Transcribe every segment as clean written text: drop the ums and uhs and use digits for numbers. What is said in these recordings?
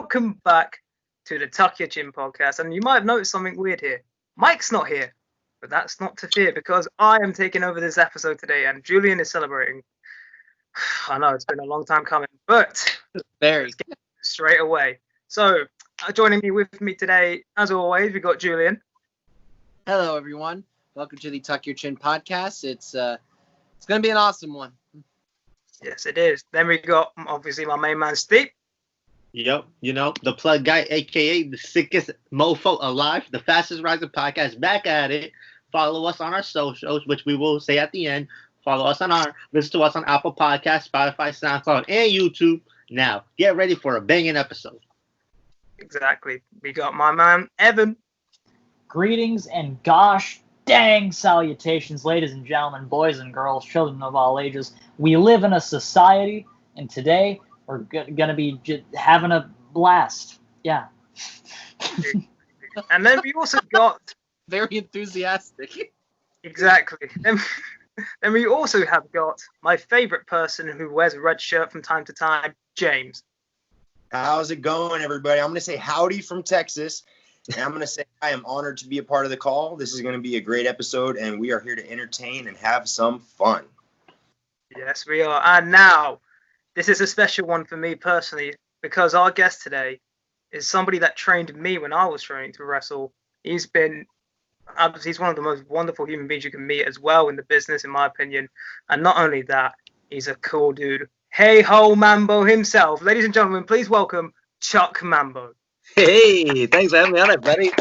welcome back to the Tuck Your Chin podcast. And you might have noticed something weird here. Mike's not here, but that's not to fear because I am taking over this episode today and Julian is celebrating. I know it's been a long time coming, but very straight away. So joining with me today, as always, we got Julian. Hello, everyone. Welcome to the Tuck Your Chin podcast. It's going to be an awesome one. Yes, it is. Then we got, obviously, my main man, Steve. Yep, the plug guy, a.k.a. the sickest mofo alive, the fastest rising podcast, back at it. Follow us on our socials, which we will say at the end. Listen to us on Apple Podcasts, Spotify, SoundCloud, and YouTube. Now, get ready for a banging episode. Exactly. We got my man, Evan. Greetings and gosh dang salutations, ladies and gentlemen, boys and girls, children of all ages. We live in a society, and today we're going to be having a blast. Yeah. And then we also got... Very enthusiastic. Exactly. Then we also have got my favorite person who wears a red shirt from time to time, James. How's it going, everybody? I'm going to say howdy from Texas. And I'm going to say I am honored to be a part of the call. This is going to be a great episode, and we are here to entertain and have some fun. Yes, we are. And now, this is a special one for me personally, because our guest today is somebody that trained me when I was training to wrestle. He's one of the most wonderful human beings you can meet as well in the business, in my opinion. And not only that, he's a cool dude. Hey ho, Mambo himself. Ladies and gentlemen, please welcome Chuck Mambo. Hey, thanks for having me on it, buddy.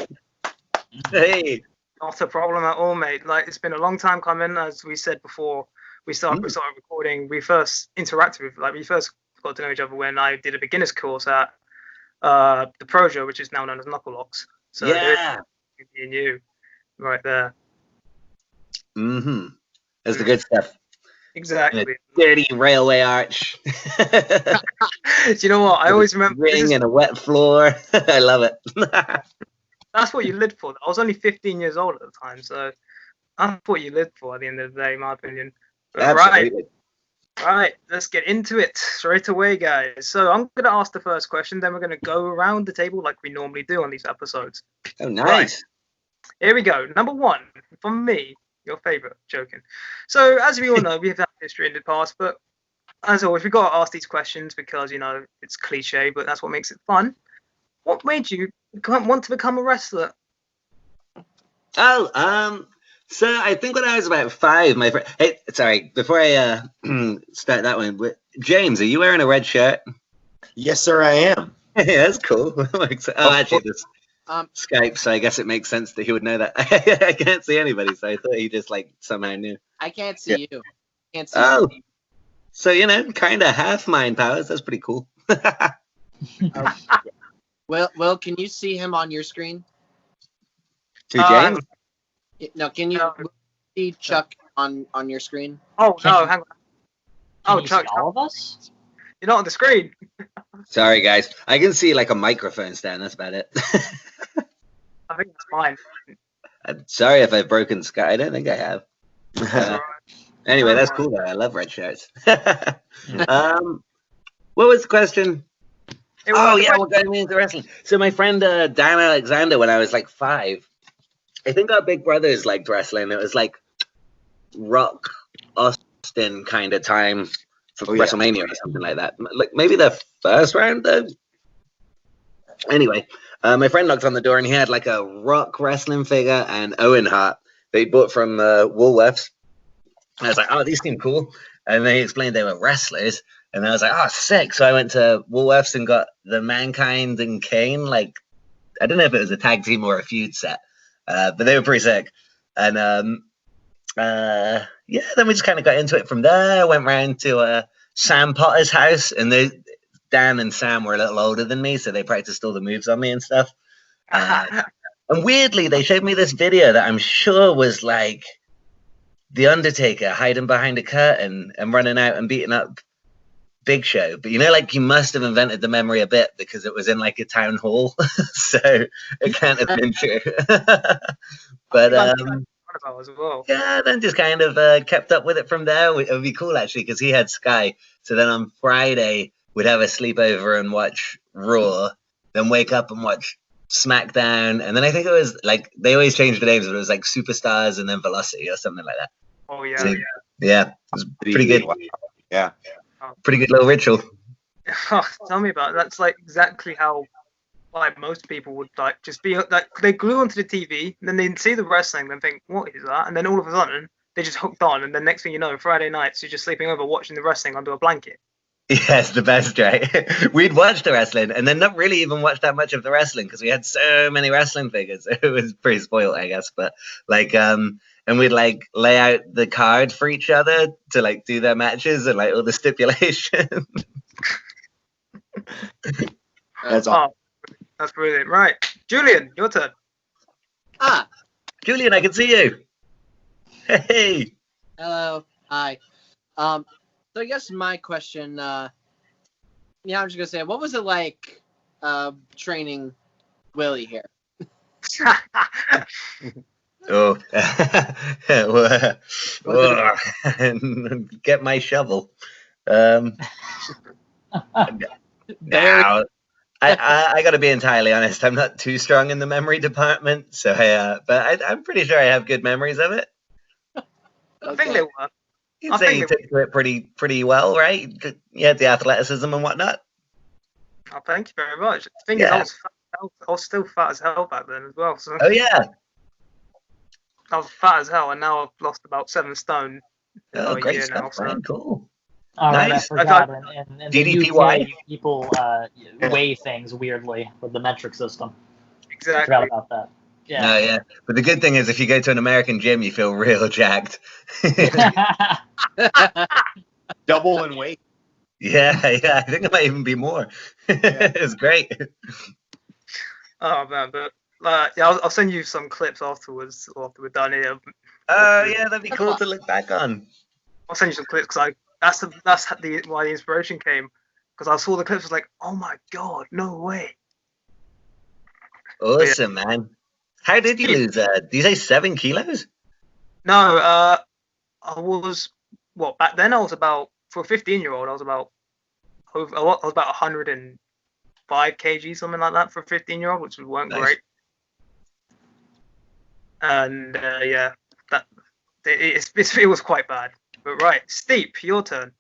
Hey. Not a problem at all, mate. Like, it's been a long time coming, as we said before we started recording. We first interacted with, we first got to know each other when I did a beginner's course at the Projo, which is now known as Knuckle Locks. So yeah, me and you, right there. Mm-hmm. That's the good stuff. Exactly. Dirty railway arch. Do you know what? I always remember ring and a wet floor. I love it. That's what you lived for. I was only 15 years old at the time, so that's what you lived for at the end of the day, in my opinion. But Absolutely. Right, let's get into it straight away, guys. So I'm going to ask the first question, then we're going to go around the table like we normally do on these episodes. Oh, nice. Right. Here we go. Number one, from me, your favorite, joking. So as we all know, we've had history in the past, but as always, we've got to ask these questions because, it's cliche, but that's what makes it fun. What made you want to become a wrestler? Oh, so I think when I was about 5, my friend... Hey, sorry, before I start that one, James, are you wearing a red shirt? Yes, sir, I am. Hey, that's cool. Actually, this Skype, so I guess it makes sense that he would know that. I can't see anybody, so I thought he just, somehow knew. I can't see you. Can't see you. So, kind of half mind powers. That's pretty cool. Well, can you see him on your screen? Who, James? No, can you see Chuck on your screen? Oh, no, hang on. Oh, Chuck, all of us? You're not on the screen. Sorry, guys. I can see, a microphone stand. That's about it. I think it's fine. I'm sorry if I've broken Sky. I don't think I have. Anyway, that's cool, though. I love red shirts. What was the question? What got me into wrestling? So my friend Dan Alexander, when I was 5, I think our big brothers liked wrestling. It was Rock Austin kind of time for WrestleMania or something like that. Maybe the first round, though. Anyway, my friend knocked on the door and he had a Rock wrestling figure and Owen Hart that he bought from Woolworths. I was like, oh, these seem cool. And then he explained they were wrestlers. And I was like, oh, sick. So I went to Woolworths and got the Mankind and Kane. I don't know if it was a tag team or a feud set. But they were pretty sick. And then we just kind of got into it from there. Went round to Sam Potter's house. And Dan and Sam were a little older than me. So they practiced all the moves on me and stuff. And weirdly, they showed me this video that I'm sure was The Undertaker hiding behind a curtain and running out and beating up Big Show. But you must have invented the memory a bit because it was in a town hall. So it can't have been true. But as well. Yeah, then just kind of kept up with it from there. It would be cool actually because he had Sky. So then on Friday we'd have a sleepover and watch Raw, then wake up and watch SmackDown, and then I think it was like they always change the names, but it was like Superstars and then Velocity or something like that. Oh yeah. So, yeah, it was pretty good. Wow. Yeah. Pretty good little ritual. Oh, tell me about it. That's like exactly how like most people would like just be like they glue onto the TV, and then they see the wrestling, then think, what is that? And then all of a sudden they just hooked on, and then next thing you know, Friday nights you're just sleeping over watching the wrestling under a blanket. Yeah, it's the best, right? We'd watch the wrestling and then not really even watch that much of the wrestling because we had so many wrestling figures. It was pretty spoiled, I guess. But like, and we'd like lay out the card for each other to like do their matches and like all the stipulations. That's all. Oh, that's brilliant. Right, Julian, your turn. Julian, I can see you. Hey. Hello. Hi. So I guess my question, I'm just gonna say, what was it like training Willie here? Oh, get my shovel. Now, I got to be entirely honest. I'm not too strong in the memory department, so but I'm pretty sure I have good memories of it. I think they were. You'd say you took to it pretty well, right? You had the athleticism and whatnot. Oh, thank you very much. The thing is, I was still fat as hell back then as well. So Oh yeah. I was fat as hell, and now I've lost about 7 stone. Oh, a great year stuff, now, so. man. Cool. Oh, right, I Nice. forgot. In the DDPY? UK, people weigh things weirdly with the metric system. Exactly. Forgot about that. Yeah. No, yeah. But the good thing is, if you go to an American gym, you feel real jacked. Double in weight. Yeah. I think it might even be more. It's great. Oh man, but yeah, I'll send you some clips afterwards after we're done here. Oh yeah, that'd be cool to look back on. I'll send you some clips because that's why the inspiration came, because I saw the clips, I was like, oh my god, no way. Awesome, man. How did you lose? Did you say 7 kilos? No, I was back then I was about, for a 15-year-old, I was about 105 kg, something like that for a 15-year-old, which weren't Nice. great. And yeah, it was quite bad. But right, Steep, your turn.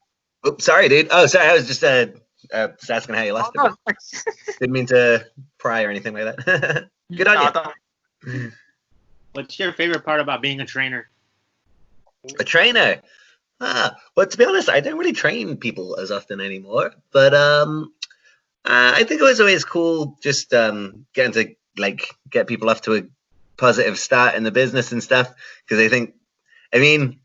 Oops, sorry, dude. Oh, sorry. I was just asking how you lost Oh, it. no. Didn't mean to pry or anything like that. Good on you. No, What's your favorite part about being a trainer? A trainer. Well, to be honest, I don't really train people as often anymore. But I think it was always cool just getting to like get people off to a positive start in the business and stuff. Because I mean,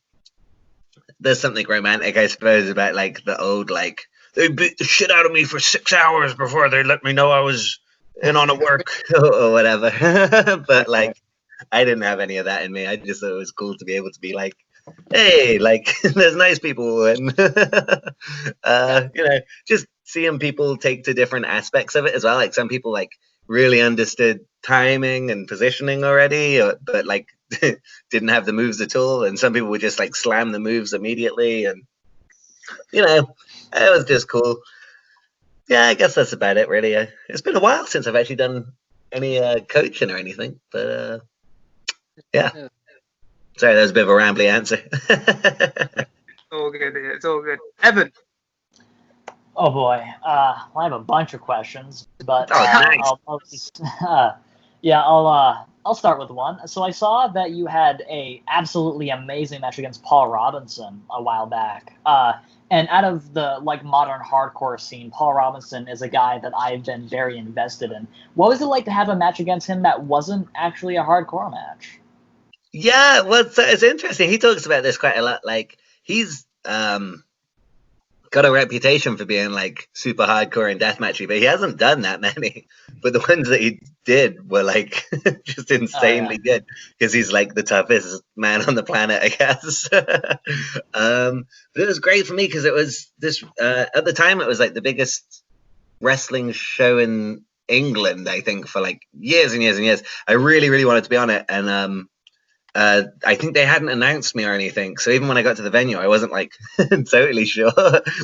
there's something romantic, I suppose, about like the old like they beat the shit out of me for 6 hours before they let me know I was in on a work or whatever. But like, I didn't have any of that in me. I just thought it was cool to be able to be like, hey, like there's nice people, and just seeing people take to different aspects of it as well. Like some people like really understood timing and positioning already, but like didn't have the moves at all, and some people would just like slam the moves immediately, and it was just cool. Yeah, I guess that's about it, really. It's been a while since I've actually done any coaching or anything, but yeah. Sorry, that was a bit of a rambly answer. all good. It's all good. Evan. Oh boy, I have a bunch of questions, but nice. I'll start with one. So I saw that you had a absolutely amazing match against Paul Robinson a while back. And out of the like modern hardcore scene, Paul Robinson is a guy that I've been very invested in. What was it like to have a match against him that wasn't actually a hardcore match? Yeah, well, it's interesting. He talks about this quite a lot. Like he's got a reputation for being like super hardcore and deathmatchy, but he hasn't done that many. But the ones that he did were like just insanely good because he's like the toughest man on the planet, I guess. But it was great for me because it was this at the time it was like the biggest wrestling show in England, I think, for like years and years and years. I really, really wanted to be on it, and I think they hadn't announced me or anything, so even when I got to the venue, I wasn't like totally sure.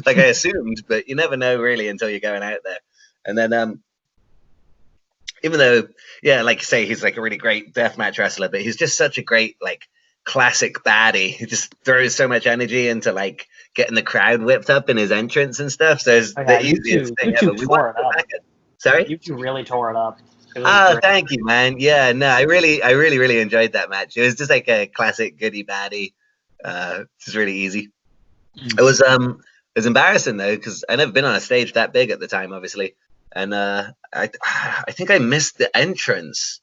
Like I assumed, but you never know really until you're going out there. And then even though, yeah, like you say, he's like a really great deathmatch wrestler, but he's just such a great like classic baddie. He just throws so much energy into like getting the crowd whipped up in his entrance and stuff. So it's the easiest thing ever. We tore it up. Sorry? You two really tore it up. Oh, thank you, man. Yeah, no, I really enjoyed that match. It was just like a classic goody baddie. Just really easy. It was embarrassing though, because I never been on a stage that big at the time, obviously. And I think I missed the entrance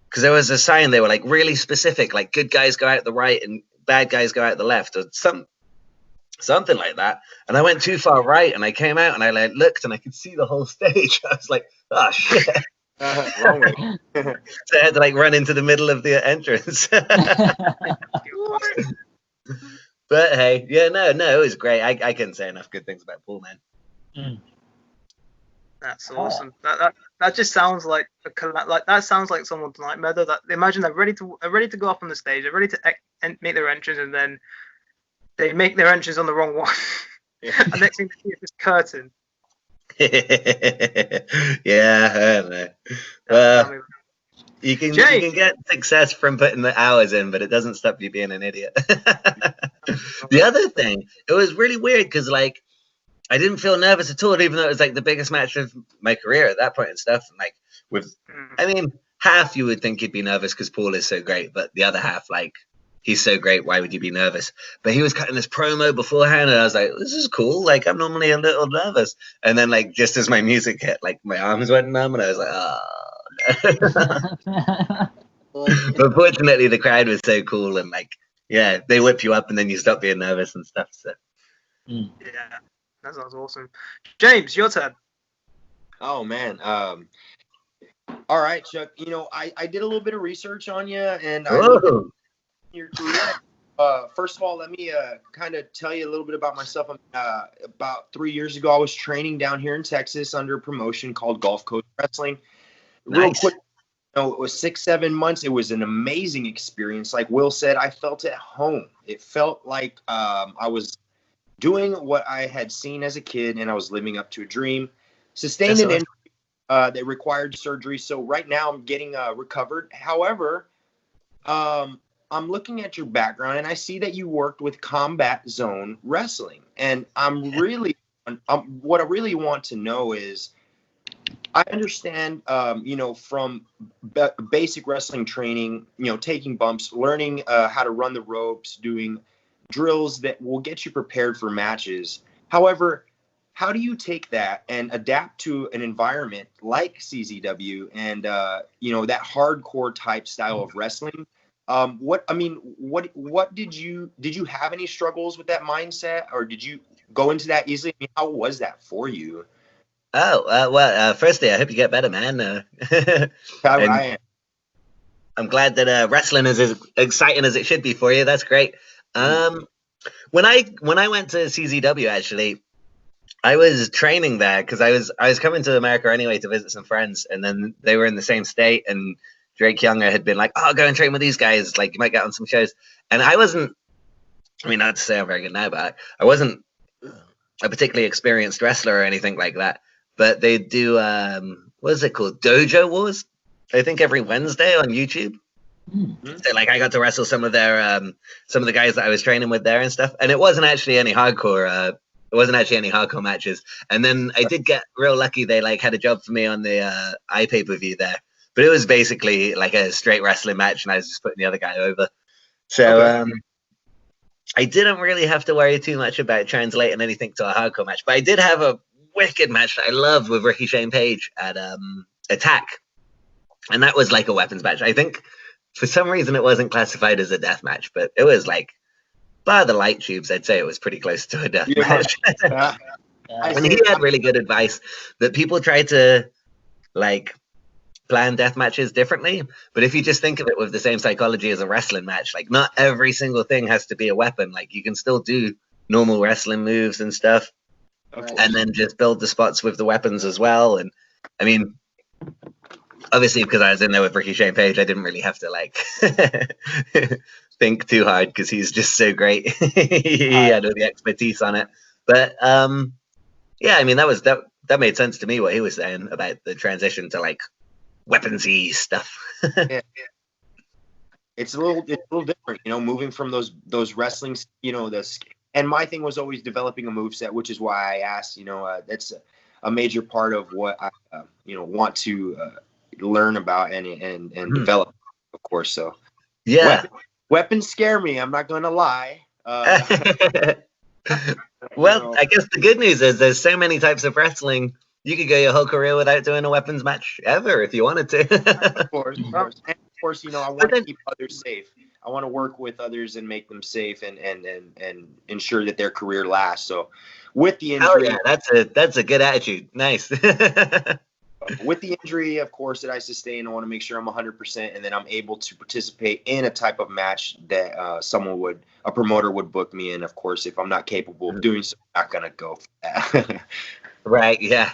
because there was a sign, they were like really specific, like good guys go out the right and bad guys go out the left, or something like that. And I went too far right, and I came out and I like looked and I could see the whole stage. I was like, oh shit. Wrong way. So I had to like run into the middle of the entrance. But hey, yeah, no, it was great. I couldn't say enough good things about Paul, man. That's awesome. That just sounds like that sounds like someone's nightmare. That imagine they're ready to go up on the stage, they're ready to make their entrance, and then they make their entrance on the wrong one. The next thing they see is this curtain. Yeah, I don't know. Well, you can get success from putting the hours in, but it doesn't stop you being an idiot. The other thing, it was really weird because like I didn't feel nervous at all, even though it was like the biggest match of my career at that point and stuff. And like I mean, half you would think you'd be nervous because Paul is so great, but the other half, like, he's so great, why would you be nervous? But he was cutting this promo beforehand, and I was like, this is cool. Like, I'm normally a little nervous. And then, like, just as my music hit, like, my arms went numb, and I was like, oh. But fortunately, the crowd was so cool, and, like, yeah, they whip you up, and then you stop being nervous and stuff. So. Yeah, that sounds awesome. James, your turn. Oh, man. All right, Chuck. You know, I did a little bit of research on you, and I looked at your career. First of all, let me kind of tell you a little bit about myself. About 3 years ago, I was training down here in Texas under a promotion called Gulf Coast Wrestling. Real Nice. quick, you know, it was 6-7 months. It was an amazing experience. Like Will said, I felt at home. It felt like I was doing what I had seen as a kid, and I was living up to a dream. Sustained an injury that required surgery. So right now I'm getting recovered. However, I'm looking at your background, and I see that you worked with Combat Zone Wrestling. And what I really want to know is, I understand, you know, from basic wrestling training, you know, taking bumps, learning how to run the ropes, doing drills that will get you prepared for matches. However, how do you take that and adapt to an environment like CZW and, you know, that hardcore type style of wrestling? What did you have any struggles with that mindset, or did you go into that easily? I mean, how was that for you? Oh, well, firstly, I hope you get better, man. I am. I'm glad that wrestling is as exciting as it should be for you. That's great. When I went to CZW, actually, I was training there because I was coming to America anyway to visit some friends, and then they were in the same state, and Drake Younger had been like, oh, go and train with these guys. Like, you might get on some shows. And I wasn't, I mean, not to say I'm very good now, but I wasn't a particularly experienced wrestler or anything like that. But they do, what is it called? Dojo Wars? I think every Wednesday on YouTube. So, like, I got to wrestle some of the guys that I was training with there and stuff. And it wasn't actually any hardcore, matches. And then I did get real lucky. They, like, had a job for me on the iPay-per-view there. But it was basically like a straight wrestling match, and I was just putting the other guy over. So I didn't really have to worry too much about translating anything to a hardcore match. But I did have a wicked match that I loved with Ricky Shane Page at Attack. And that was like a weapons match. I think for some reason it wasn't classified as a death match, but it was like, by the light tubes, I'd say it was pretty close to a death match. And he had really good advice that people try to, like, plan death matches differently, but if you just think of it with the same psychology as a wrestling match, like, not every single thing has to be a weapon. Like, you can still do normal wrestling moves and stuff, and then just build the spots with the weapons as well. And I mean, obviously, because I was in there with Ricky Shane Page, I didn't really have to, like, think too hard because he's just so great. He had all the expertise on it. But yeah, I mean, that made sense to me what he was saying about the transition to, like, weaponsy stuff. Yeah. It's a little different, moving from those wrestling, and my thing was always developing a moveset, which is why I asked, that's a major part of what I, want to learn about and develop, of course. So Yeah. weapons scare me. I'm not going to lie. Well, I guess the good news is there's so many types of wrestling. You could go your whole career without doing a weapons match ever if you wanted to. Of course. And of course, I want to keep others safe. I want to work with others and make them safe and ensure that their career lasts. So with the injury, that's a good attitude. Nice. With the injury, of course, that I sustained, I want to make sure I'm 100% and then I'm able to participate in a type of match that a promoter would book me in. Of course, if I'm not capable of doing so, I'm not going to go for that. Right, yeah.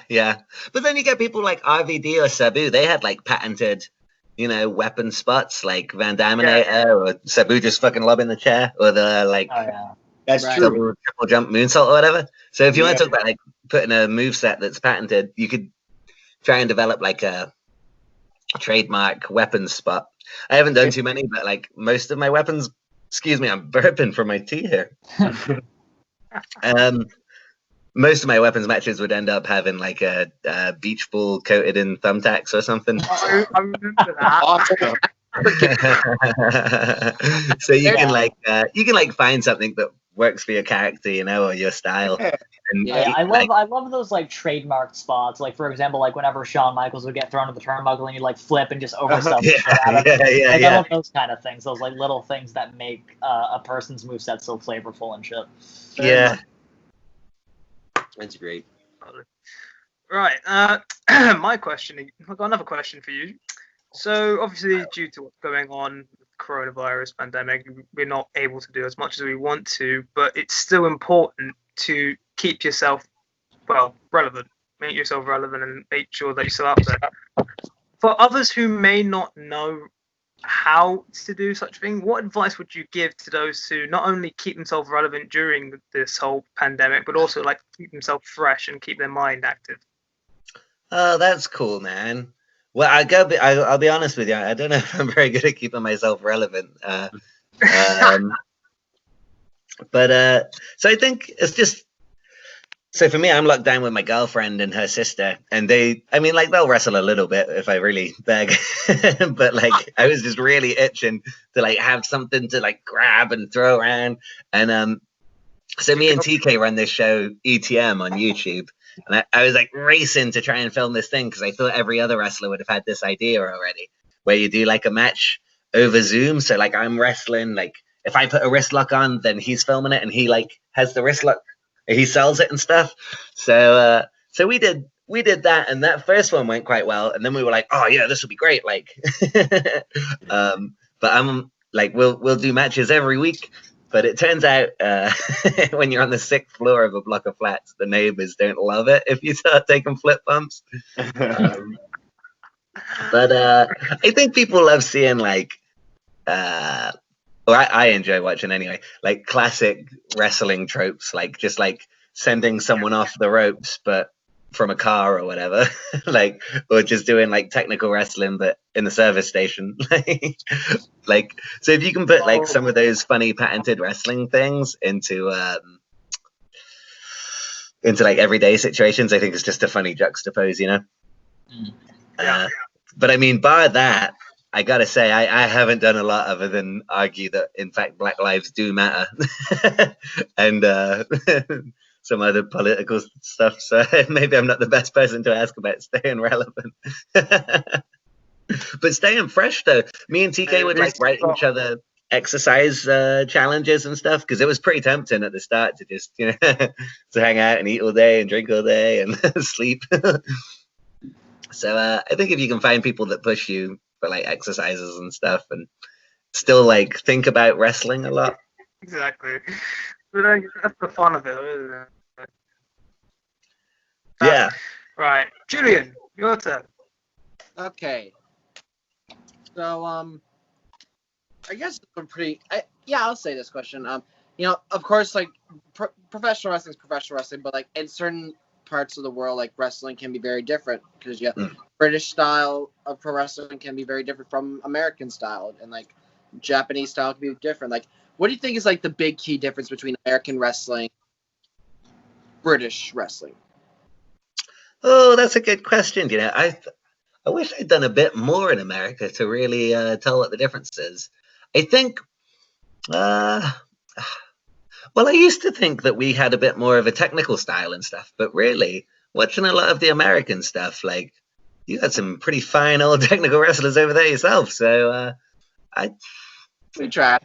But then you get people like RVD or Sabu. They had like patented, weapon spots like Van Daminator or Sabu just fucking lobbing the chair or the like. Oh, yeah. That's true. Triple jump moonsault or whatever. So if you want to talk about like putting a moveset that's patented, you could try and develop like a trademark weapons spot. I haven't done too many, but like most of my weapons, excuse me, I'm burping from my tea here. Most of my weapons matches would end up having like a beach ball coated in thumbtacks or something. I remember that. So you can like find something that works for your character, or your style. And I love those like trademarked spots. Like for example, like whenever Shawn Michaels would get thrown to the turnbuckle and he'd like flip and just oversell the shit out of it. I love those kind of things. Those like little things that make a person's moveset so flavorful and shit. Yeah. That's great. Right. My question. I've got another question for you. So obviously, due to what's going on with the coronavirus pandemic, we're not able to do as much as we want to, but it's still important to keep yourself, relevant. Make yourself relevant and make sure that you're still out there. For others who may not know how to do such a thing, what advice would you give to those who not only keep themselves relevant during this whole pandemic, but also like keep themselves fresh and keep their mind active? Oh, that's cool, man. Well, I'll be honest with you. I don't know if I'm very good at keeping myself relevant. But so I think it's just. So for me, I'm locked down with my girlfriend and her sister, and they'll wrestle a little bit if I really beg, but like I was just really itching to like have something to like grab and throw around, and so me and TK run this show ETM on YouTube, and I was like racing to try and film this thing because I thought every other wrestler would have had this idea already, where you do like a match over Zoom. So like I'm wrestling, like if I put a wrist lock on, then he's filming it, and he like has the wrist lock. He sells it and stuff. So we did that, and that first one went quite well. And then we were like, oh yeah, this will be great. Like, but I'm like, we'll do matches every week. But it turns out when you're on the 6th floor of a block of flats, the neighbors don't love it if you start taking flip bumps. But I think people love seeing like. Well, I enjoy watching anyway, like classic wrestling tropes, like just like sending someone off the ropes, but from a car or whatever, like, or just doing like technical wrestling, but in the service station. Like, so if you can put like some of those funny patented wrestling things into like everyday situations, I think it's just a funny juxtapose, But I mean, bar that, I gotta say, I haven't done a lot other than argue that, in fact, Black lives do matter, and some other political stuff. So maybe I'm not the best person to ask about staying relevant. But staying fresh, though, me and TK would like write each other exercise challenges and stuff because it was pretty tempting at the start to just to hang out and eat all day and drink all day and sleep. So I think if you can find people that push you for like exercises and stuff and still like think about wrestling a lot. Exactly. But that's the fun of it, isn't it? Yeah. Right. Julian, your turn. Okay. So I guess I'm pretty I'll say this question. Of course, like professional wrestling is professional wrestling, but like in certain parts of the world, like wrestling can be very different because British style of pro wrestling can be very different from American style, and like Japanese style can be different. Like, what do you think is like the big key difference between American wrestling, British wrestling? Oh, that's a good question. You know, I wish I'd done a bit more in America to really tell what the difference is. I think, well, I used to think that we had a bit more of a technical style and stuff, but really, watching a lot of the American stuff, like, you got some pretty fine old technical wrestlers over there yourself. So, We tried.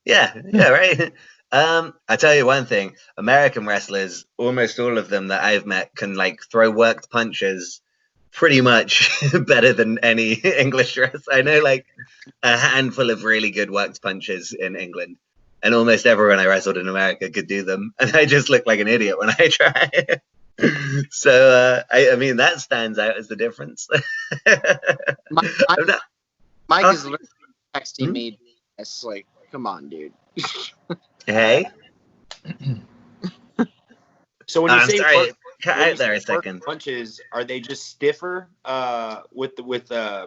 yeah, right. I tell you one thing, American wrestlers, almost all of them that I've met can like throw worked punches pretty much better than any English wrestler. I know like a handful of really good worked punches in England, and almost everyone I wrestled in America could do them, and I just look like an idiot when I try. So I mean that stands out as the difference. Mike is literally texting me. It's like, come on, dude. Hey. So when you say sorry, work, cut when out you there a say work second. punches, are they just stiffer with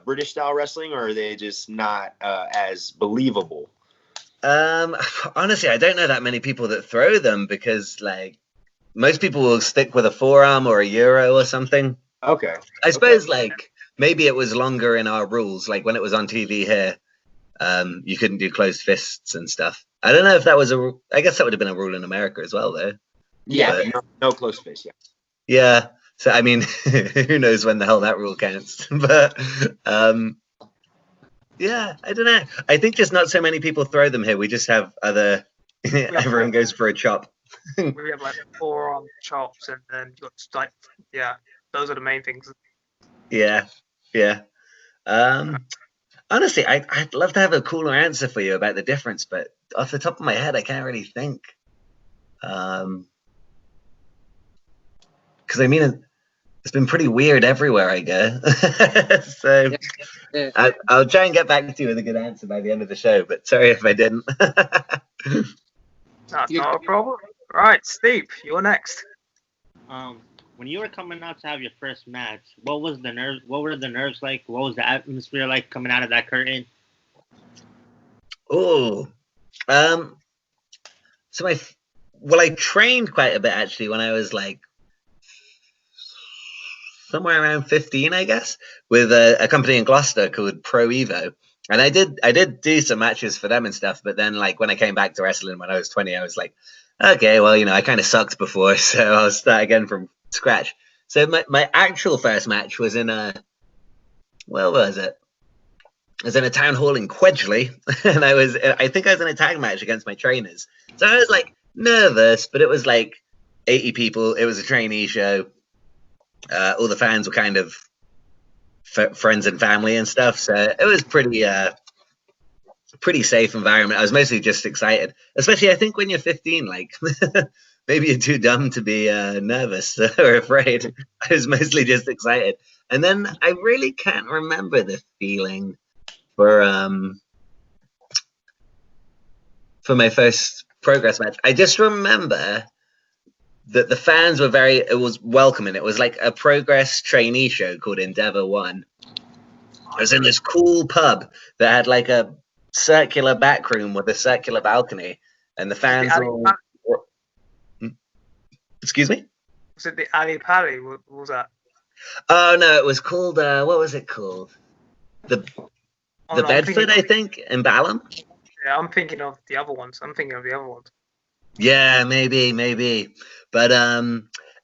British style wrestling, or are they just not as believable? Honestly, I don't know that many people that throw them because like most people will stick with a forearm or a euro or something. Okay. I suppose like maybe it was longer in our rules, like when it was on TV here. You couldn't do closed fists and stuff. I don't know if that was I guess that would have been a rule in America as well, though. Yeah, no closed fist. Yeah. Yeah. So I mean, who knows when the hell that rule counts? But yeah, I don't know. I think just not so many people throw them here. We just have other. Everyone goes for a chop. We have like forearm chops, and then you got like those are the main things. Yeah. Honestly, I'd love to have a cooler answer for you about the difference, but off the top of my head, I can't really think. Because I mean, it's been pretty weird everywhere I go. So I'll try and get back to you with a good answer by the end of the show, but sorry if I didn't. That's not a problem. Right, Steve, you're next. When you were coming out to have your first match, what were the nerves like? What was the atmosphere like coming out of that curtain? Oh, so I trained quite a bit actually when I was like somewhere around 15, I guess, with a company in Gloucester called Pro Evo, and I did do some matches for them and stuff. But then like when I came back to wrestling when I was 20, I was like, okay, well, you know, I kind of sucked before, so I'll start again from scratch. So my actual first match was in where was it? I was in a town hall in Quedgeley, and I think I was in a tag match against my trainers. So I was like nervous, but it was like 80 people. It was a trainee show. All the fans were kind of friends and family and stuff. So it was pretty safe environment. I was mostly just excited, especially I think when you're 15, like maybe you're too dumb to be nervous or afraid. I was mostly just excited. And then I really can't remember the feeling for my first Progress match. I just remember that the fans were it was welcoming. It was like a Progress trainee show called Endeavour One. I was in this cool pub that had like a circular back room with a circular balcony, and the fans Excuse me? Was it the Ali Pali? What was that? Oh no, it was called what was it called? The Bedford, I think, in Balham. Yeah, I'm thinking of the other ones. Yeah, maybe. But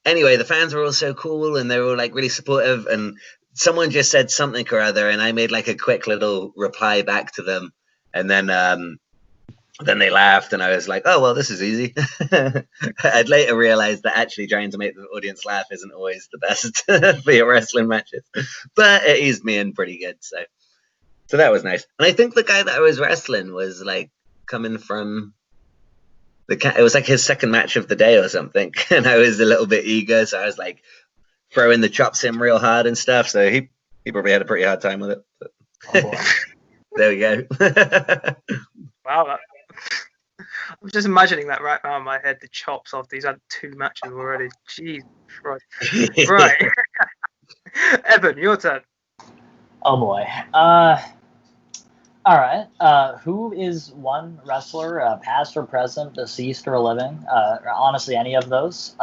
anyway, the fans were all so cool, and they were all like really supportive, and someone just said something or other, and I made like a quick little reply back to them, and then they laughed, and I was like, oh well, this is easy. I'd later realized that actually trying to make the audience laugh isn't always the best for your wrestling matches, but it eased me in pretty good, so that was nice. And I think the guy that I was wrestling was like coming from it was like his second match of the day or something, and I was a little bit eager, so I was like throwing the chops in real hard and stuff, so he probably had a pretty hard time with it. But there we go. Wow. I'm just imagining that right now in my head. The chops after he's had 2 matches already. Jeez Christ. Right. Evan, your turn. Oh boy. All right. Who is one wrestler, past or present, deceased or living? Honestly, any of those.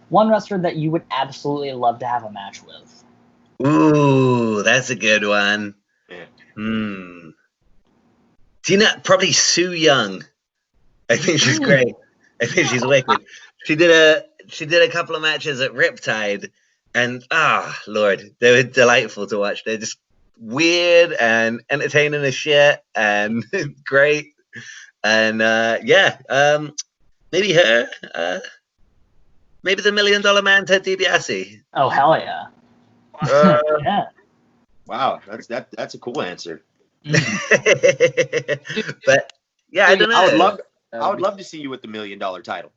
One wrestler that you would absolutely love to have a match with. Ooh, that's a good one. Yeah. Do you know, probably Sue Young. I think she's great. I think she's wicked. She did a couple of matches at Riptide, and Lord, they were delightful to watch. They're just weird and entertaining as shit and great. And maybe her. Maybe the $1 Million Man, Ted DiBiase. Oh hell yeah! Yeah. Wow, that's a cool answer. But yeah, I don't know. I would love to see you with the $1 Million title.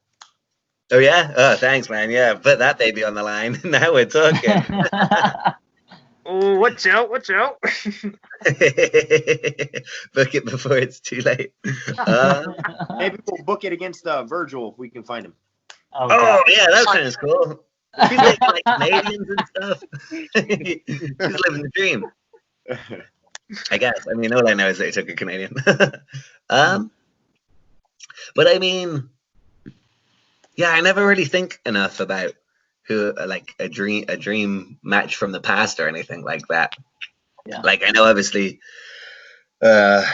Oh yeah? Oh, thanks, man. Yeah, put that baby on the line. Now we're talking. Oh, watch out! Book it before it's too late. Maybe we'll book it against Virgil if we can find him. Oh yeah, that sounds cool. He's like Canadians and stuff. He's living the dream. I guess. I mean, all I know is that he took a Canadian. But I mean, yeah, I never really think enough about who, like a dream match from the past or anything like that. Yeah. Like I know, obviously, as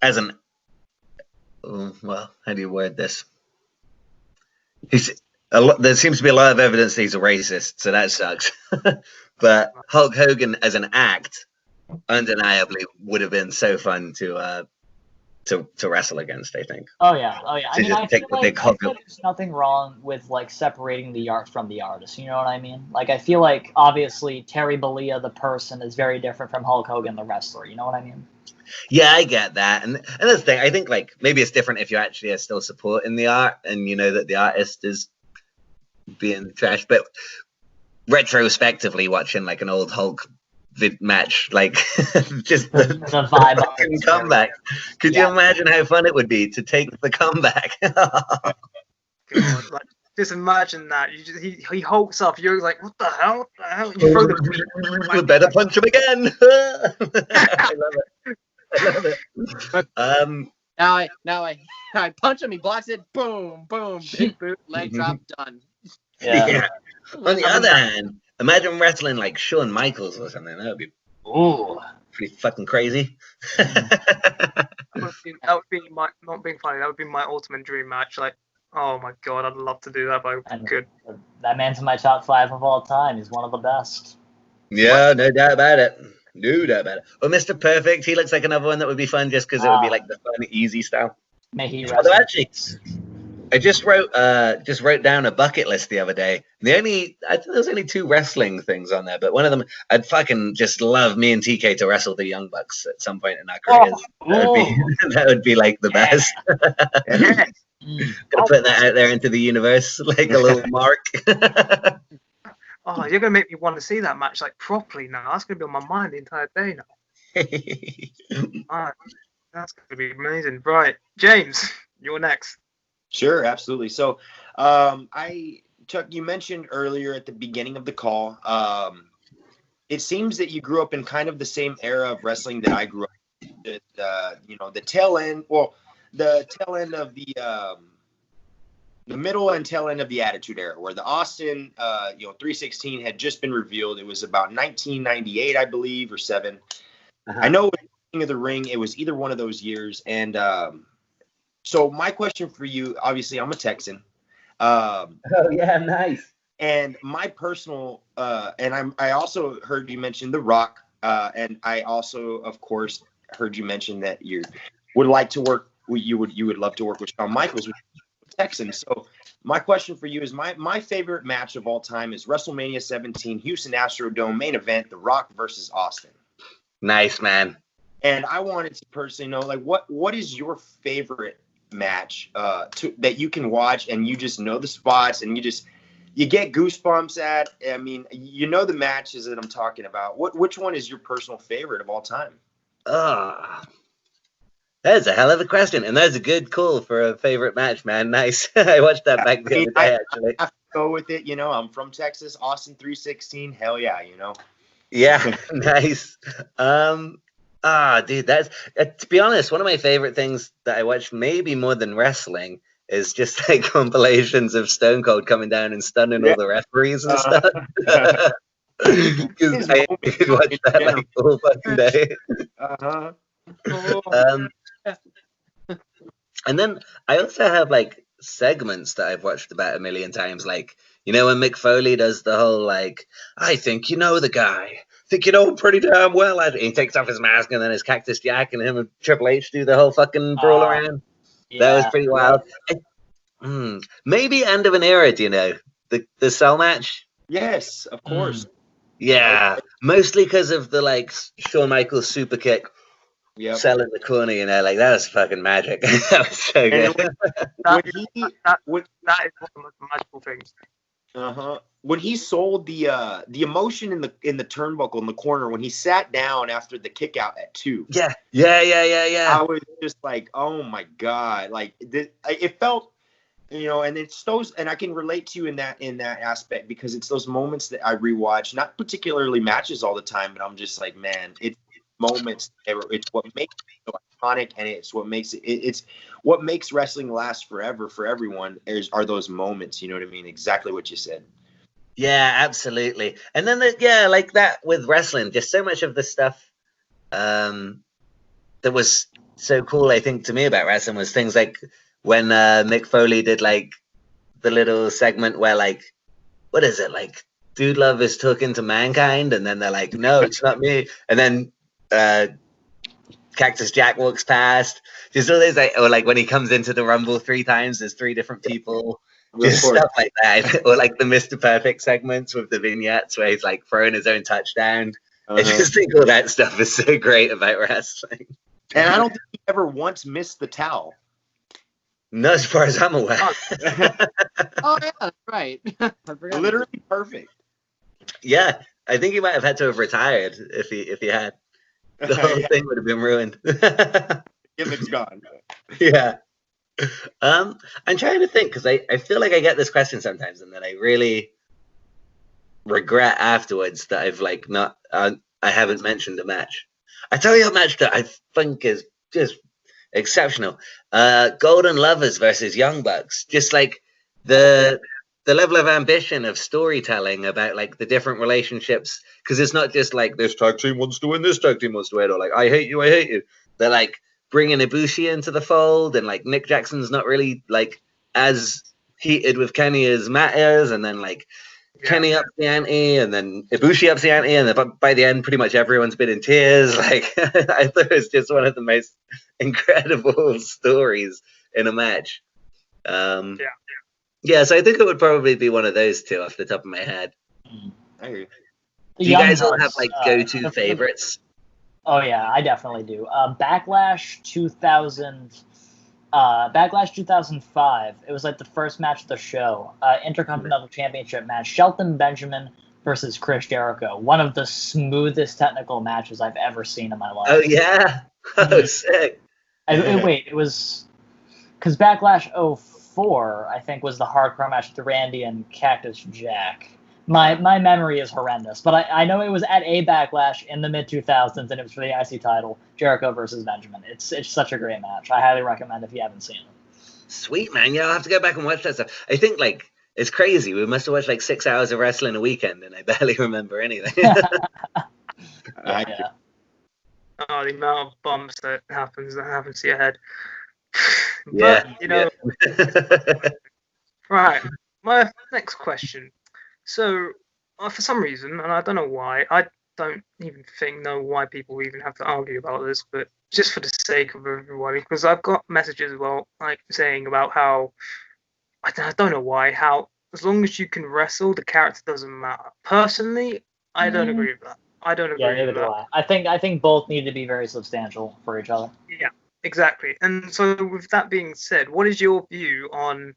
an well, how do you word this? There seems to be a lot of evidence that he's a racist, so that sucks. But Hulk Hogan as an act, undeniably, would have been so fun to wrestle against. I think. Oh yeah. I mean, I feel like there's nothing wrong with like separating the art from the artist. You know what I mean? Like I feel like obviously Terry Bollea the person is very different from Hulk Hogan the wrestler. You know what I mean? Yeah, I get that, and that's the thing. I think like maybe it's different if you actually are still supporting the art and you know that the artist is being trashed. But retrospectively, watching like an old Hulk match, like just the vibe comeback. Could you imagine how fun it would be to take the comeback? God, like, just imagine that. He hulks up. You're like, what the hell? What the hell? You throw the We better punch him again. I love it. Now I punch him. He blocks it. Boom, boom. Big boot, leg drop, done. Yeah. On the other hand, imagine wrestling like Shawn Michaels or something. That would be pretty fucking crazy. That would be my, not being funny, that would be my ultimate dream match. Like, oh my god, I'd love to do that, but good. That man's in my top 5 of all time. He's one of the best. Yeah, no doubt about it. No doubt about it. Well, Mr. Perfect, he looks like another one that would be fun just because it would be like the fun, easy style. May he rest. Although actually, I just wrote down a bucket list the other day. I think there's only 2 wrestling things on there, but one of them, I'd fucking just love me and TK to wrestle the Young Bucks at some point in our careers. That would be like the best. Gonna put that out there into the universe like a little mark. Oh, you're gonna make me want to see that match like properly now. That's gonna be on my mind the entire day now. That's gonna be amazing. Right, James, you're next. Sure, absolutely. So, Chuck, you mentioned earlier at the beginning of the call, it seems that you grew up in kind of the same era of wrestling that I grew up in. The tail end of the middle and tail end of the Attitude Era, where the Austin, 316 had just been revealed. It was about 1998, I believe, or 7. I know at the beginning of the ring, it was either one of those years. And so my question for you, obviously, I'm a Texan. Oh yeah, nice. And my personal, I also heard you mention The Rock, and I also, of course, heard you mention that you would like to work. You would love to work with Shawn Michaels, with Texans. So my question for you is my favorite match of all time is WrestleMania 17, Houston Astrodome main event, The Rock versus Austin. Nice, man. And I wanted to personally know, like, what is your favorite match that you can watch and you just know the spots and you get goosebumps at? I mean, you know the matches that I'm talking about. Which one is your personal favorite of all time? That's a hell of a question, and that's a good call for a favorite match, man. Nice. I watched that back the other day, actually. I have to go with it. I'm from Texas, Austin 316. Hell yeah, Yeah, nice. Dude, that's to be honest, one of my favorite things that I watch, maybe more than wrestling, is just like compilations of Stone Cold coming down and stunning all the referees and stuff. Because I could watch that like all fucking day. And then I also have like segments that I've watched about a million times, like when Mick Foley does the whole like, I think you know the guy. I think you know him pretty damn well. He takes off his mask and then his Cactus Jack and him and Triple H do the whole fucking brawl around. Yeah. That was pretty wild. Maybe end of an era, the Cell match? Yes, of course. Yeah, mostly because of the like Shawn Michaels super kick. Yep. Cell in the corner, like that was fucking magic. That was so good. That is one of the most magical things. When he sold the emotion in the turnbuckle in the corner when he sat down after the kick out at 2. Yeah. I was just like, oh my god, like it felt, and it's those, and I can relate to you in that aspect because it's those moments that I rewatch, not particularly matches all the time, but I'm just like, man, it's moments. It's what makes it so iconic, and it's what makes it's what makes wrestling last forever for everyone. Are those moments? You know what I mean? Exactly what you said. Yeah, absolutely. And then like that with wrestling, just so much of the stuff that was so cool, I think, to me about wrestling was things like when Mick Foley did like the little segment where like, what is it, like Dude Love is talking to Mankind, and then they're like, no, it's not me, and then Cactus Jack walks past. Just all those, like, or like when he comes into the Rumble 3 times, there's 3 different people. Just stuff like that, or like the Mr. Perfect segments with the vignettes where he's like throwing his own touchdown. I just think all that stuff is so great about wrestling. And I don't think he ever once missed the towel. Not as far as I'm aware. Oh yeah, that's right. Literally perfect. Yeah, I think he might have had to have retired if he had. The whole thing would have been ruined. Gimmick's gone. Yeah. I'm trying to think because I feel like I get this question sometimes and then I really regret afterwards that I've like not I haven't mentioned a match. I tell you a match that I think is just exceptional. Golden Lovers versus Young Bucks. Just like the level of ambition of storytelling about like the different relationships, because it's not just like this tag team wants to win, this tag team wants to win, or like I hate you. They're like bringing Ibushi into the fold, and like Nick Jackson's not really like as heated with Kenny as Matt is, and then like Kenny ups the ante, and then Ibushi ups the ante, and then by the end, pretty much everyone's been in tears. Like I thought it was just one of the most incredible stories in a match. Yeah, so I think it would probably be one of those two off the top of my head. I agree. Do you guys all have like go-to favorites? Oh yeah, I definitely do. Backlash 2000. Backlash 2005. It was like the first match of the show. Intercontinental Championship match. Shelton Benjamin versus Chris Jericho. One of the smoothest technical matches I've ever seen in my life. Oh yeah, oh sick. Wait, it was because Backlash 04, I think, was the hardcore match with Randy and Cactus Jack. My memory is horrendous, but I know it was at a Backlash in the mid-2000s, and it was for the IC title, Jericho versus Benjamin. It's such a great match. I highly recommend if you haven't seen it. Sweet, man. Yeah, I'll have to go back and watch that stuff. I think, like, it's crazy. We must have watched, like, 6 hours of wrestling a weekend, and I barely remember anything. Yeah. Oh, the amount of bumps that happens to your head. Yeah. But, you know... Right. My next question. So, for some reason, and I don't know why, I don't even know why people even have to argue about this, but just for the sake of everybody, because I've got messages as well, like saying about how, I don't know why, how as long as you can wrestle, the character doesn't matter. Personally, I don't agree with that. I don't agree with that. Yeah, I think both need to be very substantial for each other. Yeah, exactly. And so with that being said, what is your view on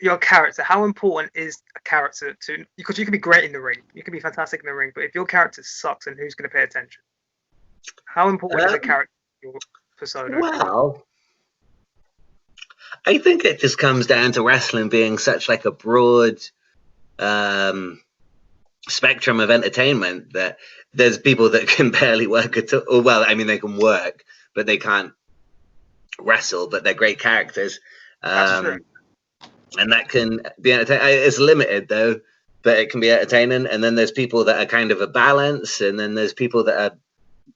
your character? How important is a character to, because you can be great in the ring, you can be fantastic in the ring, but if your character sucks, then who's going to pay attention? How important is a character? persona? Well, I think it just comes down to wrestling being such like a broad spectrum of entertainment that there's people that can barely work at all. Or, well, I mean, they can work, but they can't wrestle, but they're great characters. That's true. And that can be entertaining. It's limited though, but it can be entertaining. And then there's people that are kind of a balance, and then there's people that are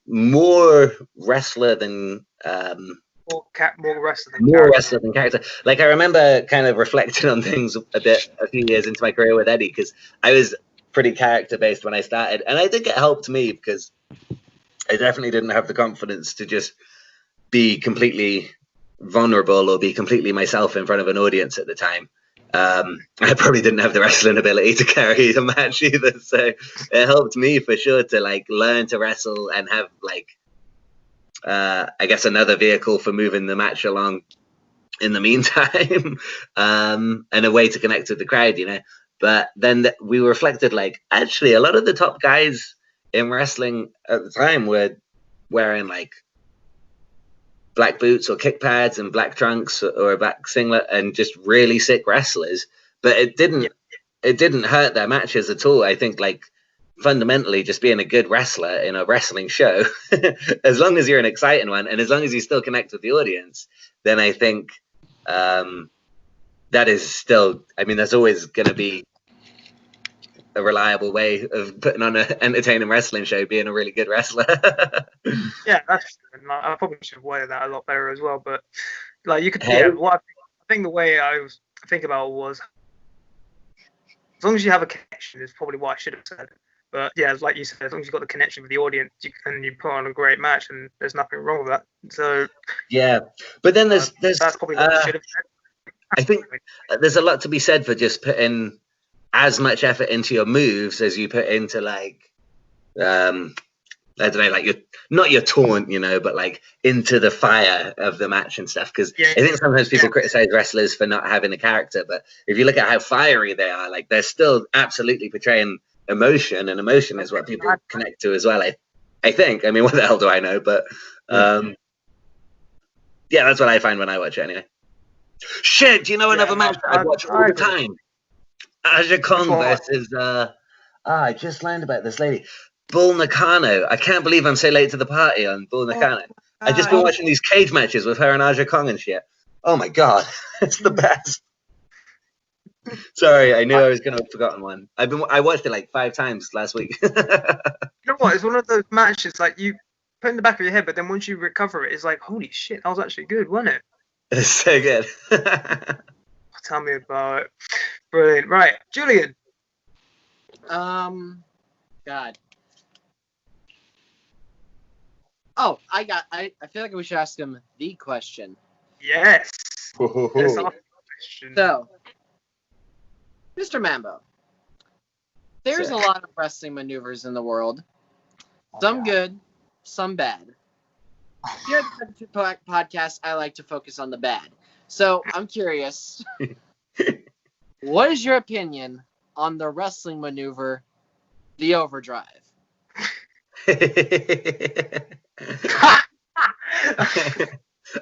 more wrestler than More wrestler than more character. wrestler than character. Like I remember kind of reflecting on things a few years into my career with Eddie, because I was pretty character based when I started, and I think it helped me because I definitely didn't have the confidence to just be completely vulnerable or be completely myself in front of an audience at the time. I probably didn't have the wrestling ability to carry a match either, so it helped me for sure to like learn to wrestle and have like I guess another vehicle for moving the match along in the meantime, and a way to connect with the crowd, you know. But then we reflected like actually a lot of the top guys in wrestling at the time were wearing like black boots or kick pads and black trunks or a black singlet and just really sick wrestlers, but it didn't hurt their matches at all. I think like fundamentally just being a good wrestler in a wrestling show, as long as you're an exciting one and as long as you still connect with the audience, then I think that is still, I mean, there's always going to be a reliable way of putting on an entertaining wrestling show, being a really good wrestler. Yeah, that's true. I probably should have worded that a lot better as well. But like you could, Hey. yeah. What I think the way I was thinking about it was, as long as you have a connection, is probably what I should have said. But yeah, like you said, as long as you've got the connection with the audience, you put on a great match, and there's nothing wrong with that. So Yeah, but then there's that's probably what I should have said. I think there's a lot to be said for just putting as much effort into your moves as you put into like I don't know, like not your taunt, you know, but like into the fire of the match and stuff. Because Yeah. I think sometimes people criticize wrestlers for not having a character, but if you look at how fiery they are, like they're still absolutely portraying emotion, and emotion is what people connect to as well. I think. I mean, what the hell do I know? But yeah, that's what I find when I watch it anyway. Shit, do you know another match that I watch all the time? Aja Kong versus I just learned about this lady, Bull Nakano. I can't believe I'm so late to the party on Bull Nakano. I just been watching these cage matches with her and Aja Kong and shit. Oh my god, it's the best. Sorry, I knew I was gonna have forgotten one. I watched it like 5 times last week. You know what? It's one of those matches like you put in the back of your head, but then once you recover it, it's like, holy shit, that was actually good, wasn't it? It's so good. Tell me about it. Brilliant. Right, Julian. God. Oh, I feel like we should ask him the question. Yes. That's our question. So, Mr. Mambo, there's a lot of wrestling maneuvers in the world. Some good, some bad. Here at the podcast, I like to focus on the bad. So, I'm curious, what is your opinion on the wrestling maneuver, the overdrive?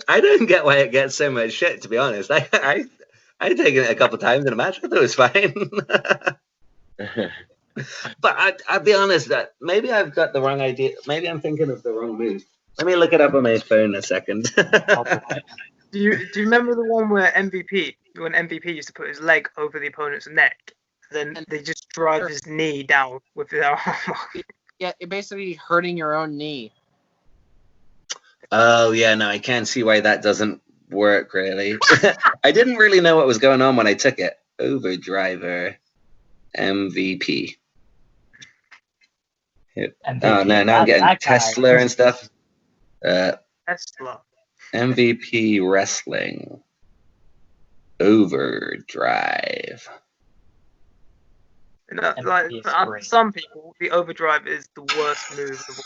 I don't get why it gets so much shit, to be honest. I've taken it a couple times in a match. I thought it was fine. But I'll be honest, that maybe I've got the wrong idea. Maybe I'm thinking of the wrong move. Let me look it up on my phone a second. Do you remember the one where when MVP used to put his leg over the opponent's neck, then they just drive his knee down with their arm? Yeah, it basically hurting your own knee. Oh, yeah, no, I can't see why that doesn't work, really. I didn't really know what was going on when I took it. Overdriver MVP. MVP. Oh, no, now I'm getting Tesla and stuff. Tesla. MVP Wrestling. Overdrive. Like, for some people, the overdrive is the worst move of all.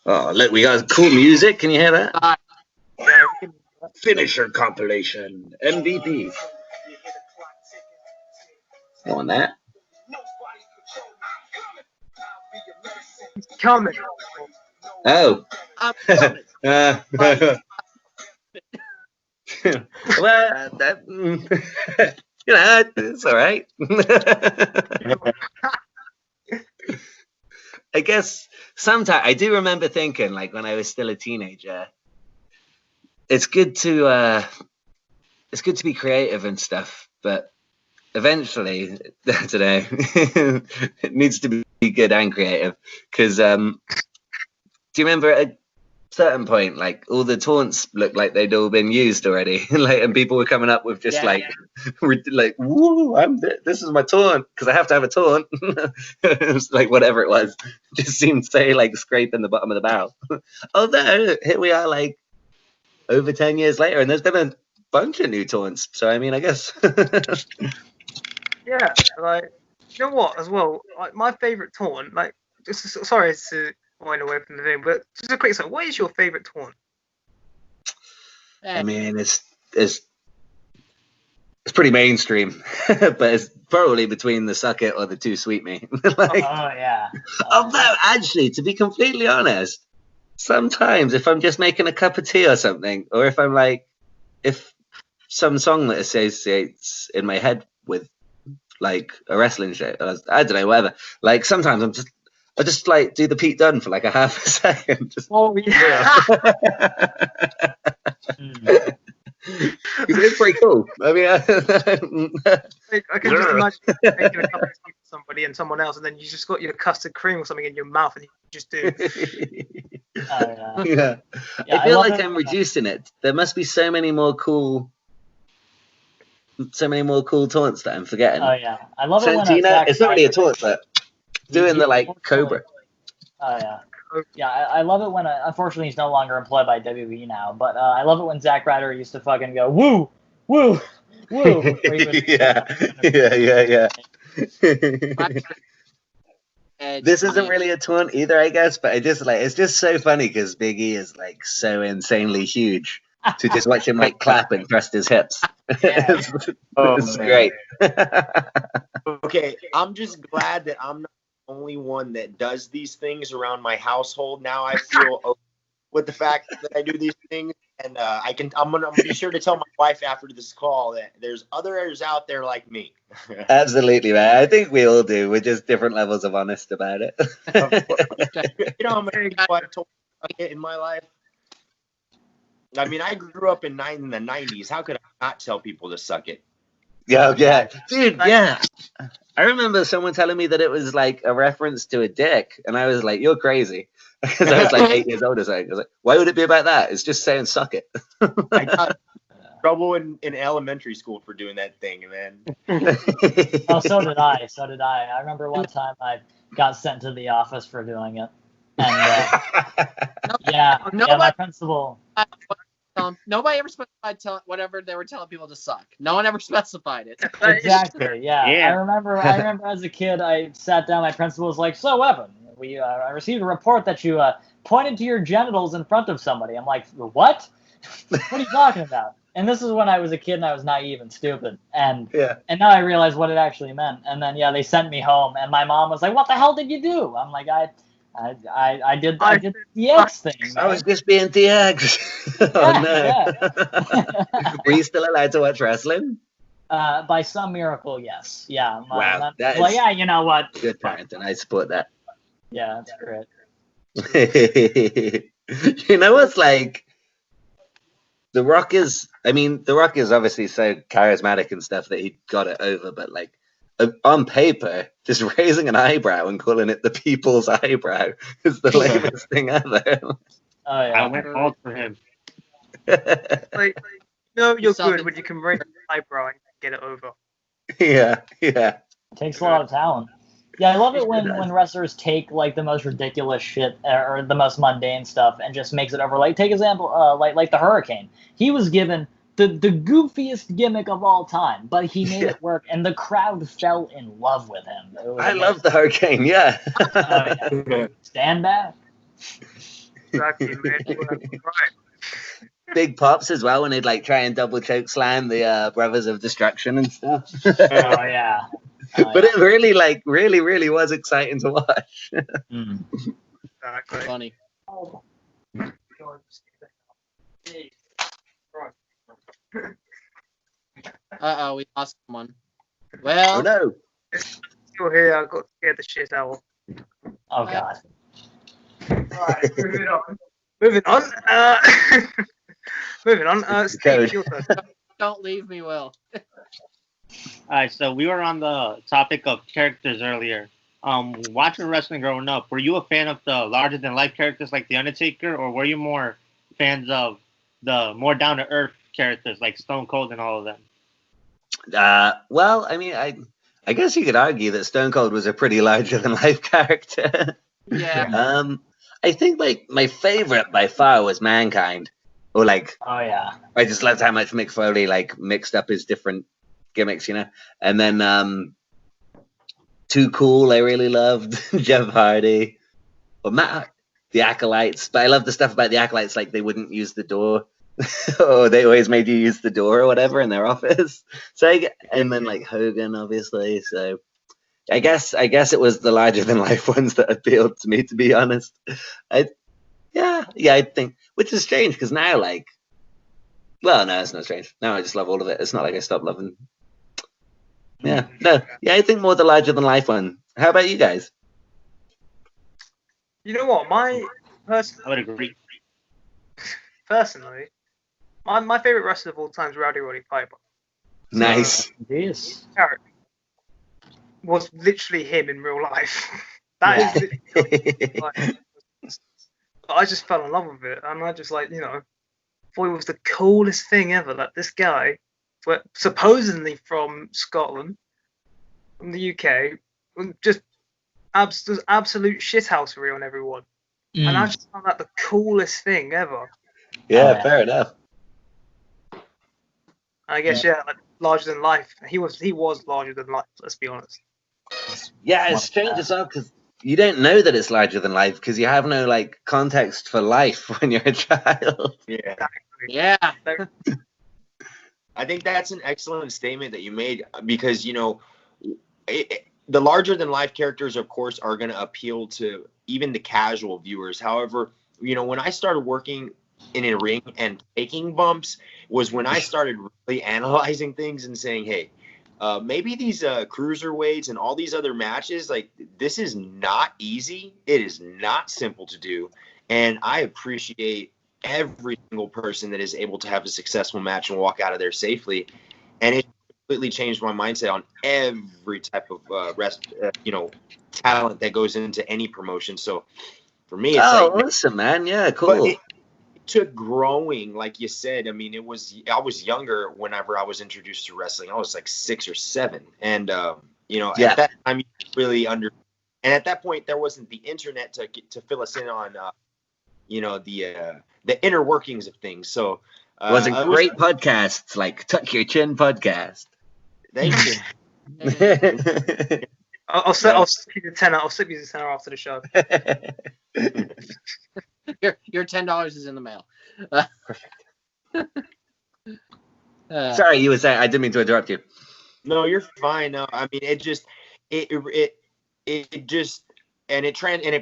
Oh, look, we got cool music. Can you hear that? Yeah, Finisher compilation. MVP. I want that. Coming. Oh. I'm coming. Well, it's all right. I guess sometimes I do remember thinking, like when I was still a teenager, it's good to be creative and stuff, but eventually, I don't know, it needs to be good and creative. Because do you remember at a certain point, like all the taunts looked like they'd all been used already, like, and people were coming up with just like "Woo, this is my taunt because I have to have a taunt." It was like whatever it was, just seemed to say like scraping the bottom of the barrel. Although here we are, like over 10 years later, and there's been a bunch of new taunts. So I mean, I guess. Yeah, like, you know what, as well, like, my favourite taunt, like, sorry to wind away from the thing, but just a quick thought, what is your favourite taunt? I mean, it's pretty mainstream, but it's probably between the suck it or the too sweet me. Like, yeah. Although, actually, to be completely honest, sometimes if I'm just making a cup of tea or something, or if I'm like, if some song that associates in my head with like a wrestling show, I don't know, whatever. Like sometimes I just like do the Pete Dunne for like a half a second. Just, yeah. It's pretty cool. I mean, I can just imagine making a cup of tea for somebody and someone else, and then you just got your custard cream or something in your mouth, and you just do. Yeah. I feel like I'm reducing it. There must be so many more cool taunts that I'm forgetting. Oh yeah, I love it when it's not really a taunt, but doing the like Cobra. Oh yeah. Yeah, I love it when, unfortunately, he's no longer employed by WWE now, but I love it when Zack Ryder used to fucking go, woo, woo, woo. Yeah. This isn't really a taunt either, I guess, but it's just so funny because Big E is like so insanely huge to just watch him like clap and thrust his hips. Yeah. It's great. Okay, I'm just glad that I'm not only one that does these things around my household. Now I feel okay with the fact that I do these things, and I'm gonna be sure to tell my wife after this call that there's others out there like me. Absolutely, man. I think we all do. We're just different levels of honest about it. You know how many people I've told it in my life? I mean, I grew up in the 90s. How could I not tell people to suck it? Yeah, dude, yeah. I remember someone telling me that it was like a reference to a dick, and I was like, "You're crazy," because I was like 8 years old or something. I was like, "Why would it be about that? It's just saying suck it." I got trouble in elementary school for doing that thing, man. Oh, so did I. I remember one time I got sent to the office for doing it, and my principal. Nobody ever specified whatever they were telling people to suck. No one ever specified it. Exactly. Yeah. I remember as a kid, I sat down. My principal was like, "So, Evan, I received a report that you pointed to your genitals in front of somebody." I'm like, "What? What are you talking about?" And this is when I was a kid and I was naive and stupid. And now I realize what it actually meant. And then they sent me home, and my mom was like, "What the hell did you do?" I'm like, I did the X thing. Man. I was just being DX. Oh no. Were you still allowed to watch wrestling? By some miracle, yes. Yeah. Wow. You know what? Good parenting. I support that. Yeah, that's great. You know what's like? The Rock is obviously so charismatic and stuff that he got it over, but like on paper, just raising an eyebrow and calling it the people's eyebrow is the lamest thing ever. Oh yeah, I went all for him. Like, no, you're good when you can raise an eyebrow and get it over. Yeah. It takes a lot of talent. Yeah, I love it when wrestlers take like the most ridiculous shit or the most mundane stuff and just makes it over. Like, take example, like the Hurricane. He was given the goofiest gimmick of all time, but he made it work, and the crowd fell in love with him. I love the Hurricane. Yeah. Stand back. Exactly, man. Right. Big pops as well when they'd like try and double choke slam the Brothers of Destruction and stuff. Oh yeah. But it really was exciting to watch. Exactly. Funny. We lost someone. Oh Well, no. Still here. I got scared the shit out. Oh god. Right, moving on. Moving on. Moving on. Steve, Code. your turn. don't leave me, Will. All right, so we were on the topic of characters earlier. Watching wrestling growing up, were you a fan of the larger than life characters like The Undertaker, or were you more fans of the more down to earth characters like Stone Cold and all of them? Well, I mean, I guess you could argue that Stone Cold was a pretty larger than life character. Yeah. I think my favorite by far was Mankind, or like Oh yeah. I just loved how much Mick Foley like mixed up his different gimmicks, you know. And then Too Cool, I really loved Jeff Hardy, or Matt, the Acolytes. But I love the stuff about the Acolytes, like they wouldn't use the door, or they always made you use the door or whatever in their office. So and then like Hogan, obviously. So I guess it was the larger than life ones that appealed to me, to be honest. I think, which is strange because now like, well, no, it's not strange. Now I just love all of it. It's not like I stopped loving. Yeah, no, yeah, I think more the larger than life one. How about you guys? You know what? I would agree. Personally, my favorite wrestler of all time is Roddy Piper. Nice. Yes. Character was literally him in real life. That is literally like, I just fell in love with it, and I just like, you know, thought it was the coolest thing ever that this guy, supposedly from Scotland, from the UK, just absolute shithousery on everyone. And I just found that the coolest thing ever. Yeah, fair enough. I guess like, larger than life. He was larger than life. Let's be honest. Yeah, it's strange as well because you don't know that it's larger than life because you have no like context for life when you're a child. Yeah. Yeah. I think that's an excellent statement that you made because, you know, the larger than life characters, of course, are going to appeal to even the casual viewers. However, you know, when I started working in a ring and taking bumps was when I started really analyzing things and saying, hey, maybe these cruiserweights and all these other matches, like this is not easy. It is not simple to do. And I appreciate every single person that is able to have a successful match and walk out of there safely. And it completely changed my mindset on every type of talent that goes into any promotion. So for me, it's awesome, man. Yeah, cool. It took growing, like you said. I mean, I was younger whenever I was introduced to wrestling. I was like 6 or 7. And, at that time, you really and at that point, there wasn't the internet to fill us in on, the inner workings of things. So it wasn't great podcasts like Tuck Your Chin podcast. Thank you. I'll slip you the tenner. I'll slip you the tenner after the show. Your $10 is in the mail. Sorry, you were saying. I didn't mean to interrupt you. No, you're fine. No, I mean it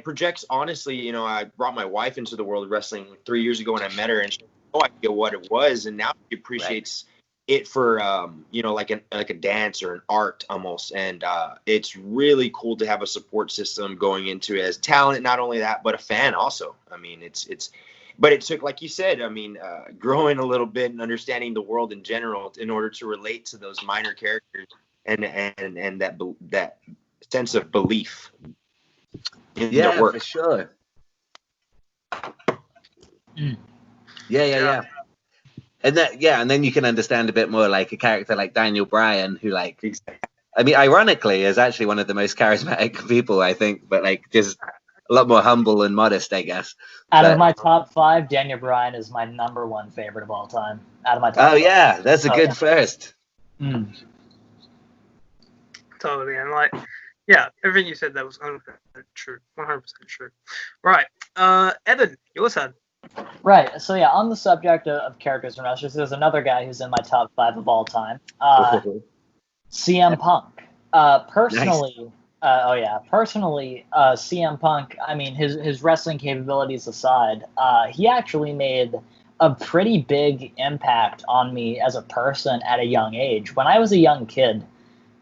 projects. Honestly, you know, I brought my wife into the world of wrestling 3 years ago, and I met her, and she had no idea what it was, and now she appreciates it for like a dance or an art almost. And it's really cool to have a support system going into it as talent. Not only that, but a fan also. I mean, but it took, like you said, I mean, growing a little bit and understanding the world in general in order to relate to those minor characters and that sense of belief in their work. For sure. Yeah. And then you can understand a bit more like a character like Daniel Bryan, who like, I mean, ironically, is actually one of the most charismatic people, I think, but like just a lot more humble and modest, I guess. Out of my top 5, Daniel Bryan is my number 1 favorite of all time. Out of my top 5. Yeah, that's a good first. Totally, and like, everything you said that was 100% true. 100% true. Right, Evan, your turn. Right. So on the subject of characters and wrestlers, there's another guy who's in my top 5 of all time. CM Punk. Personally, CM Punk. I mean, his wrestling capabilities aside, he actually made a pretty big impact on me as a person at a young age. When I was a young kid,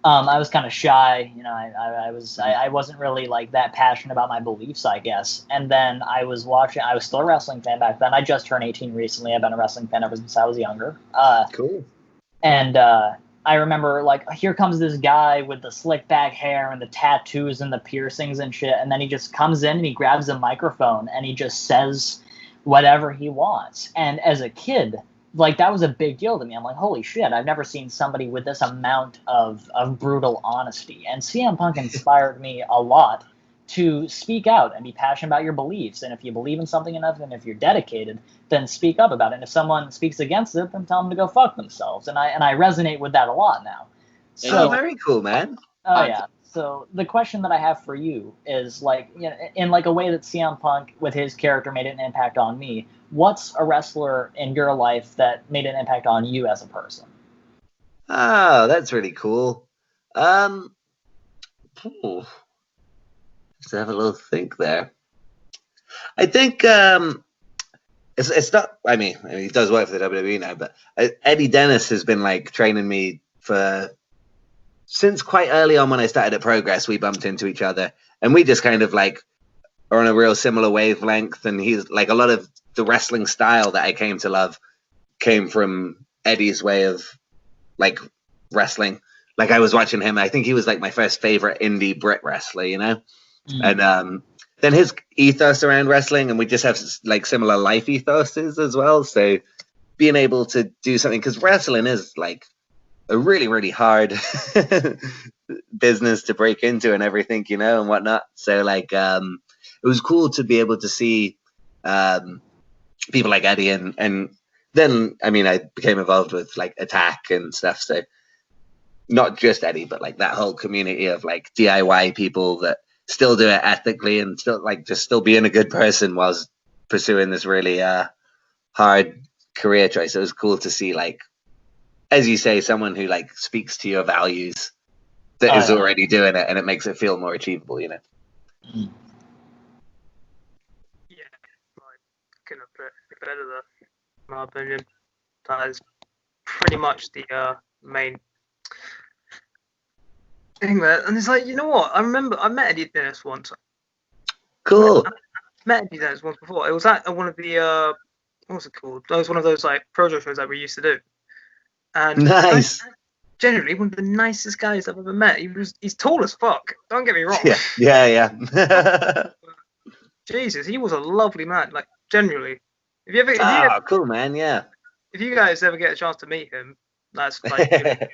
I was kind of shy, you know. I wasn't really like that passionate about my beliefs, I guess. And then I was watching. I was still a wrestling fan back then. I just turned 18 recently. I've been a wrestling fan ever since I was younger. Cool. And I remember, like, here comes this guy with the slick back hair and the tattoos and the piercings and shit. And then he just comes in and he grabs a microphone and he just says whatever he wants. And as a kid, like, that was a big deal to me. I'm like, holy shit, I've never seen somebody with this amount of brutal honesty. And CM Punk inspired me a lot to speak out and be passionate about your beliefs. And if you believe in something enough and if you're dedicated, then speak up about it. And if someone speaks against it, then tell them to go fuck themselves. And I resonate with that a lot now. So, very cool, man. Oh, yeah. So the question that I have for you is, like, you know, in like a way that CM Punk with his character made an impact on me, what's a wrestler in your life that made an impact on you as a person? Oh, that's really cool. Let's have a little think there. I think it's not. I mean, he does work for the WWE now, but Eddie Dennis has been like training me since quite early on when I started at Progress. We bumped into each other, and we just kind of like are on a real similar wavelength. And he's like, a lot of the wrestling style that I came to love came from Eddie's way of like wrestling. Like, I was watching him. I think he was like my first favorite indie Brit wrestler, you know? And then his ethos around wrestling, and we just have like similar life ethoses as well. So being able to do something, because wrestling is like a really, really hard business to break into and everything, you know, and whatnot. So like, it was cool to be able to see people like Eddie, and then, I mean, I became involved with like Attack and stuff. So not just Eddie, but like that whole community of like DIY people that still do it ethically and still like just still being a good person whilst pursuing this really hard career choice. It was cool to see, like, as you say, someone who like speaks to your values that is already doing it, and it makes it feel more achievable, you know. Yeah, like, couldn't have put it better there, in my opinion. That is pretty much the main thing there. And it's like, you know what? I remember I met Eddie Dennis once. Cool. I met Eddie Dennis once before. It was at one of the what was it called? That was one of those like projo shows that we used to do. And nice. Generally one of the nicest guys I've ever met. He's tall as fuck. Don't get me wrong. Yeah. Jesus, he was a lovely man. Like, generally. Cool, man. Yeah. If you guys ever get a chance to meet him, that's like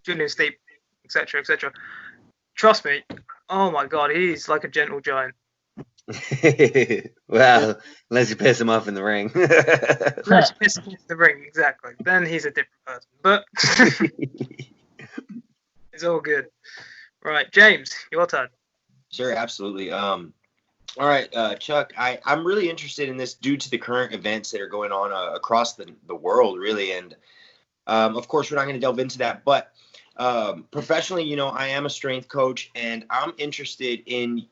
Julian, Steep, etc., etc. Trust me. Oh my God, he's like a gentle giant. Well, unless you piss him off in the ring. Unless you piss him off in the ring, exactly. Then he's a different person. But it's all good. Right, James, your turn. Sure, absolutely. All right, Chuck, I'm really interested in this due to the current events that are going on across the world, really. And of course, we're not going to delve into that. But professionally, you know, I am a strength coach, and I'm interested in.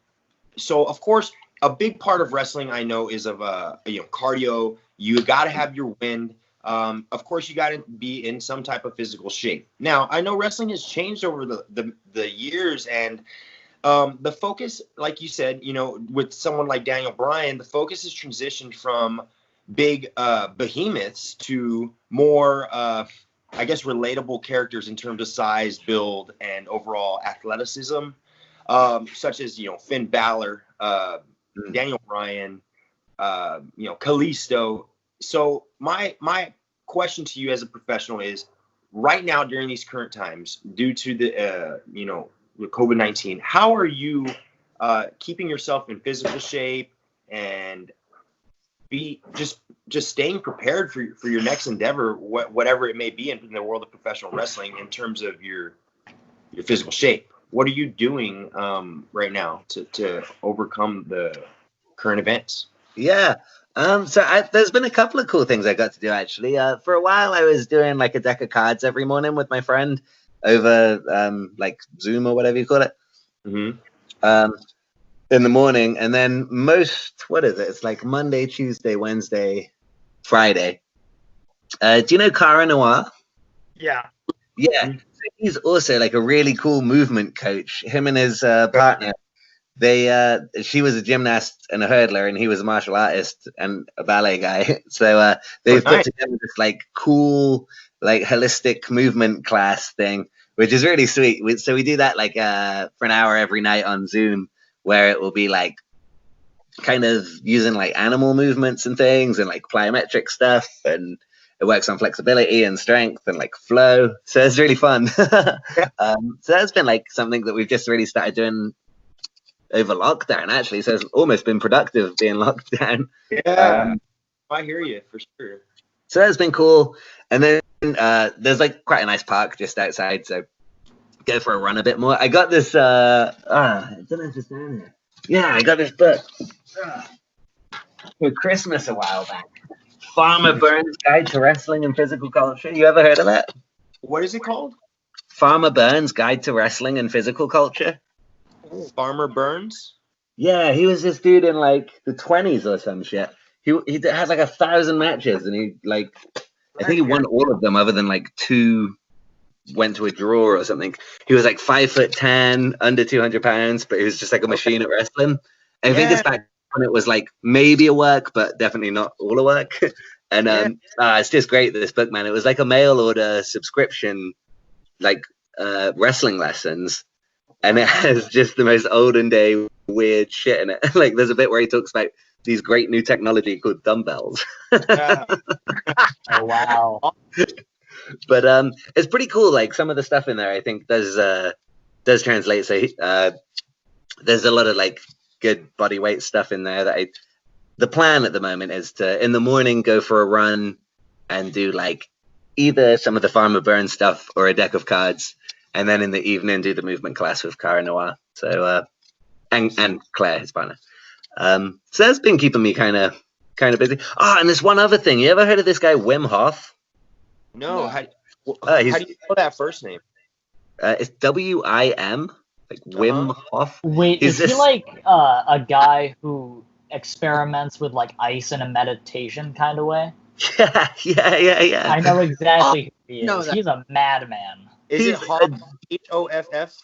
So, of course, a big part of wrestling, I know, is of cardio. You got to have your wind. Of course, you got to be in some type of physical shape. Now, I know wrestling has changed over the years, and the focus, like you said, you know, with someone like Daniel Bryan, the focus has transitioned from big behemoths to more, I guess, relatable characters in terms of size, build, and overall athleticism, such as, you know, Finn Balor, Daniel Bryan, you know, Kalisto. So my question to you as a professional is, right now during these current times, due to the you know, with COVID-19, how are you keeping yourself in physical shape and be just staying prepared for your next endeavor, whatever it may be in the world of professional wrestling, in terms of your physical shape? What are you doing right now to overcome the current events? Yeah. There's been a couple of cool things I got to do, actually. For a while, I was doing like a deck of cards every morning with my friend over like Zoom or whatever you call it. Mm-hmm. In the morning, and then it's like Monday, Tuesday, Wednesday, Friday. Do you know Cara Noir? Yeah. Yeah, so he's also like a really cool movement coach. Him and his partner, she was a gymnast and a hurdler, and he was a martial artist and a ballet guy. So they've put together this like cool, like holistic movement class thing, which is really sweet. So we do that like for an hour every night on Zoom, where it will be like kind of using like animal movements and things and like plyometric stuff, and it works on flexibility and strength and like flow. So it's really fun. So that's been like something that we've just really started doing over lockdown, actually. So it's almost been productive being locked down. Yeah, I hear you for sure. So that's been cool. And then there's like quite a nice park just outside, so go for a run a bit more. I got this. I don't know if it's down here. Yeah, I got this book for Christmas a while back. Farmer Burns' Guide to Wrestling and Physical Culture. You ever heard of that? What is it called? Farmer Burns' Guide to Wrestling and Physical Culture. Farmer Burns? Yeah, he was this dude in like the 20s or some shit. He had like 1,000 matches, and he like, I think he won all of them other than like 2 went to a draw or something. He was like 5'10", under 200 pounds, but he was just like a machine at wrestling. And I think it's back when it was like maybe a work, but definitely not all a work. And it's just great, this book, man. It was like a mail order subscription, like wrestling lessons, and it has just the most olden day weird shit in it. Like there's a bit where he talks about these great new technology called dumbbells. Oh, wow. But it's pretty cool. Like some of the stuff in there, I think does translate. So there's a lot of like good body weight stuff in there that the plan at the moment is to in the morning go for a run and do like either some of the Farmer Burns stuff or a deck of cards, and then in the evening do the movement class with Cara Noir. So and Claire, his partner. So that's been keeping me kind of busy. And there's one other thing. You ever heard of this guy Wim Hof? No. No. How do you spell that first name? It's WIM, like Wim Hof. Wait, is he like a guy who experiments with like ice in a meditation kind of way? Yeah. I know exactly who he is. No, He's a madman. Is it Hoff? Hoff?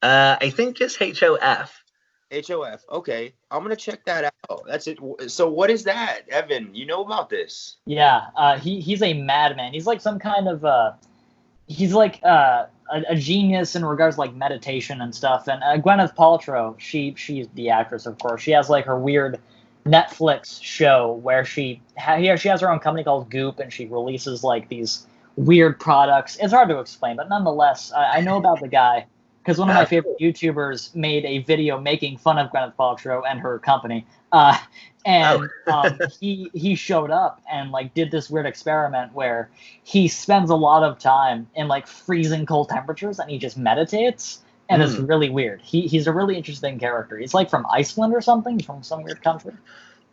I think just HOF. HOF. Okay, I'm gonna check that out. That's it. So what is that, Evan? You know about this? Yeah, he's a madman. He's like some kind of he's like a genius in regards to like meditation and stuff. And Gwyneth Paltrow, she's the actress, of course. She has like her weird Netflix show where she has her own company called Goop, and she releases like these weird products. It's hard to explain, but nonetheless, I know about the guy because one of my favorite YouTubers made a video making fun of Gwyneth Paltrow and her company. He showed up and like did this weird experiment where he spends a lot of time in like freezing cold temperatures and he just meditates, and it's really weird. He's a really interesting character. He's like from Iceland or something, from some weird country.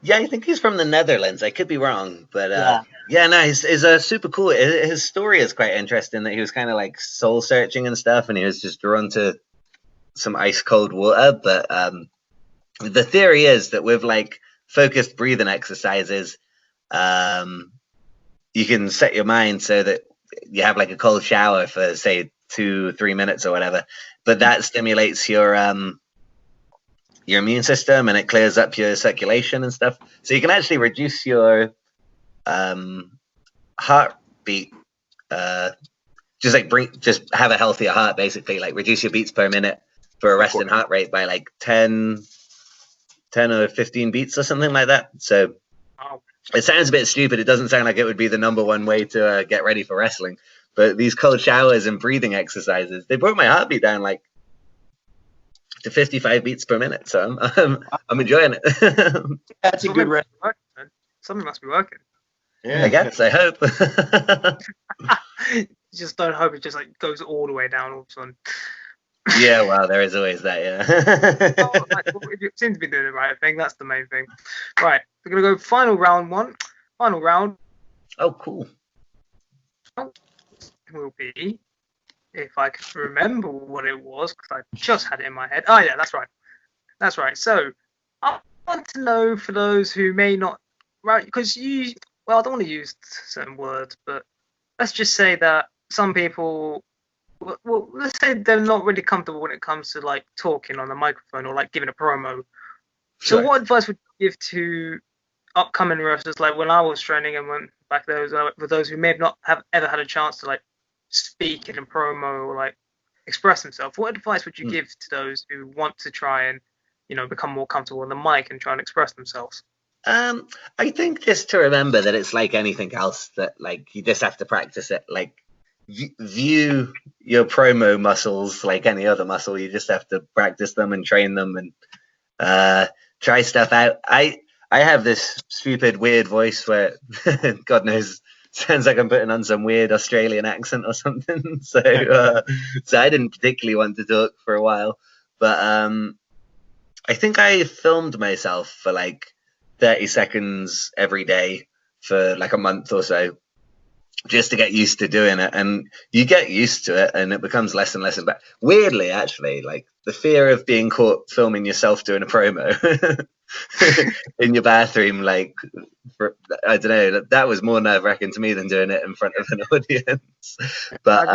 Yeah, I think he's from the Netherlands. I could be wrong, but no, he's super cool. His story is quite interesting. That he was kind of like soul searching and stuff, and he was just drawn to some ice cold water. But the theory is that with like focused breathing exercises, you can set your mind so that you have like a cold shower for say 2-3 minutes or whatever, but that stimulates your immune system and it clears up your circulation and stuff. So you can actually reduce your heartbeat, just have a healthier heart, basically, like reduce your beats per minute for a resting heart rate by like 10 or 15 beats or something like that. So it sounds a bit stupid. It doesn't sound like it would be the number one way to get ready for wrestling, but these cold showers and breathing exercises, they brought my heartbeat down like to 55 beats per minute. So I'm enjoying it. That's a good rest. Something must be working. Yeah, I guess. I hope. Just don't hope it just like goes all the way down all of a sudden. Yeah, well, there is always that. Yeah. You seem to be doing the right thing. That's the main thing. Right, we're gonna go final round. Final round. Oh, cool. Will be, if I can remember what it was, because I just had it in my head. Oh yeah, that's right. So I want to know, for those who may not, right, because well, I don't want to use certain words, but let's just say that some people, well, let's say they're not really comfortable when it comes to like talking on the microphone or like giving a promo. So Sure. what advice would you give to upcoming wrestlers, like when I was training and when back there, for those who may have ever had a chance to like speak in a promo or like express themselves? What advice would you give to those who want to try and, become more comfortable on the mic and try and express themselves? I think just to remember that it's like anything else, that like you just have to practice it. Like view your promo muscles like any other muscle. You just have to practice them and train them and try stuff out. I have this stupid weird voice where God knows, sounds like I'm putting on some weird Australian accent or something. So I didn't particularly want to talk for a while, but I think I filmed myself for like 30 seconds every day for like a month or so, just to get used to doing it. And you get used to it and it becomes less and less. But weirdly, actually, like the fear of being caught filming yourself doing a promo in your bathroom, like, I don't know, that was more nerve-wracking to me than doing it in front of an audience. But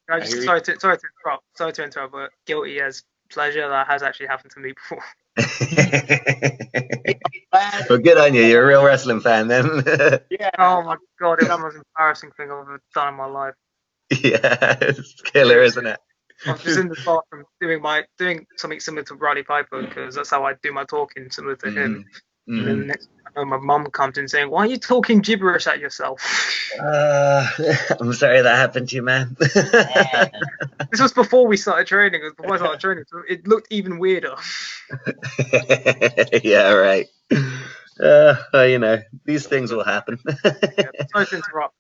sorry to interrupt, but guilty as pleasure, that has actually happened to me before. Well, good on you. You're a real wrestling fan then. Yeah. Oh my God, it was the most embarrassing thing I've ever done in my life. Yeah, it's killer, isn't it? I was just in the bathroom doing something similar to Roddy Piper, because that's how I do my talking, similar to him. And then the next thing, my mum comes in saying, "Why are you talking gibberish at yourself?" I'm sorry that happened to you, man. This was before we started training. It was before I started training, so it looked even weirder. Yeah, right. These things will happen. Sorry to interrupt.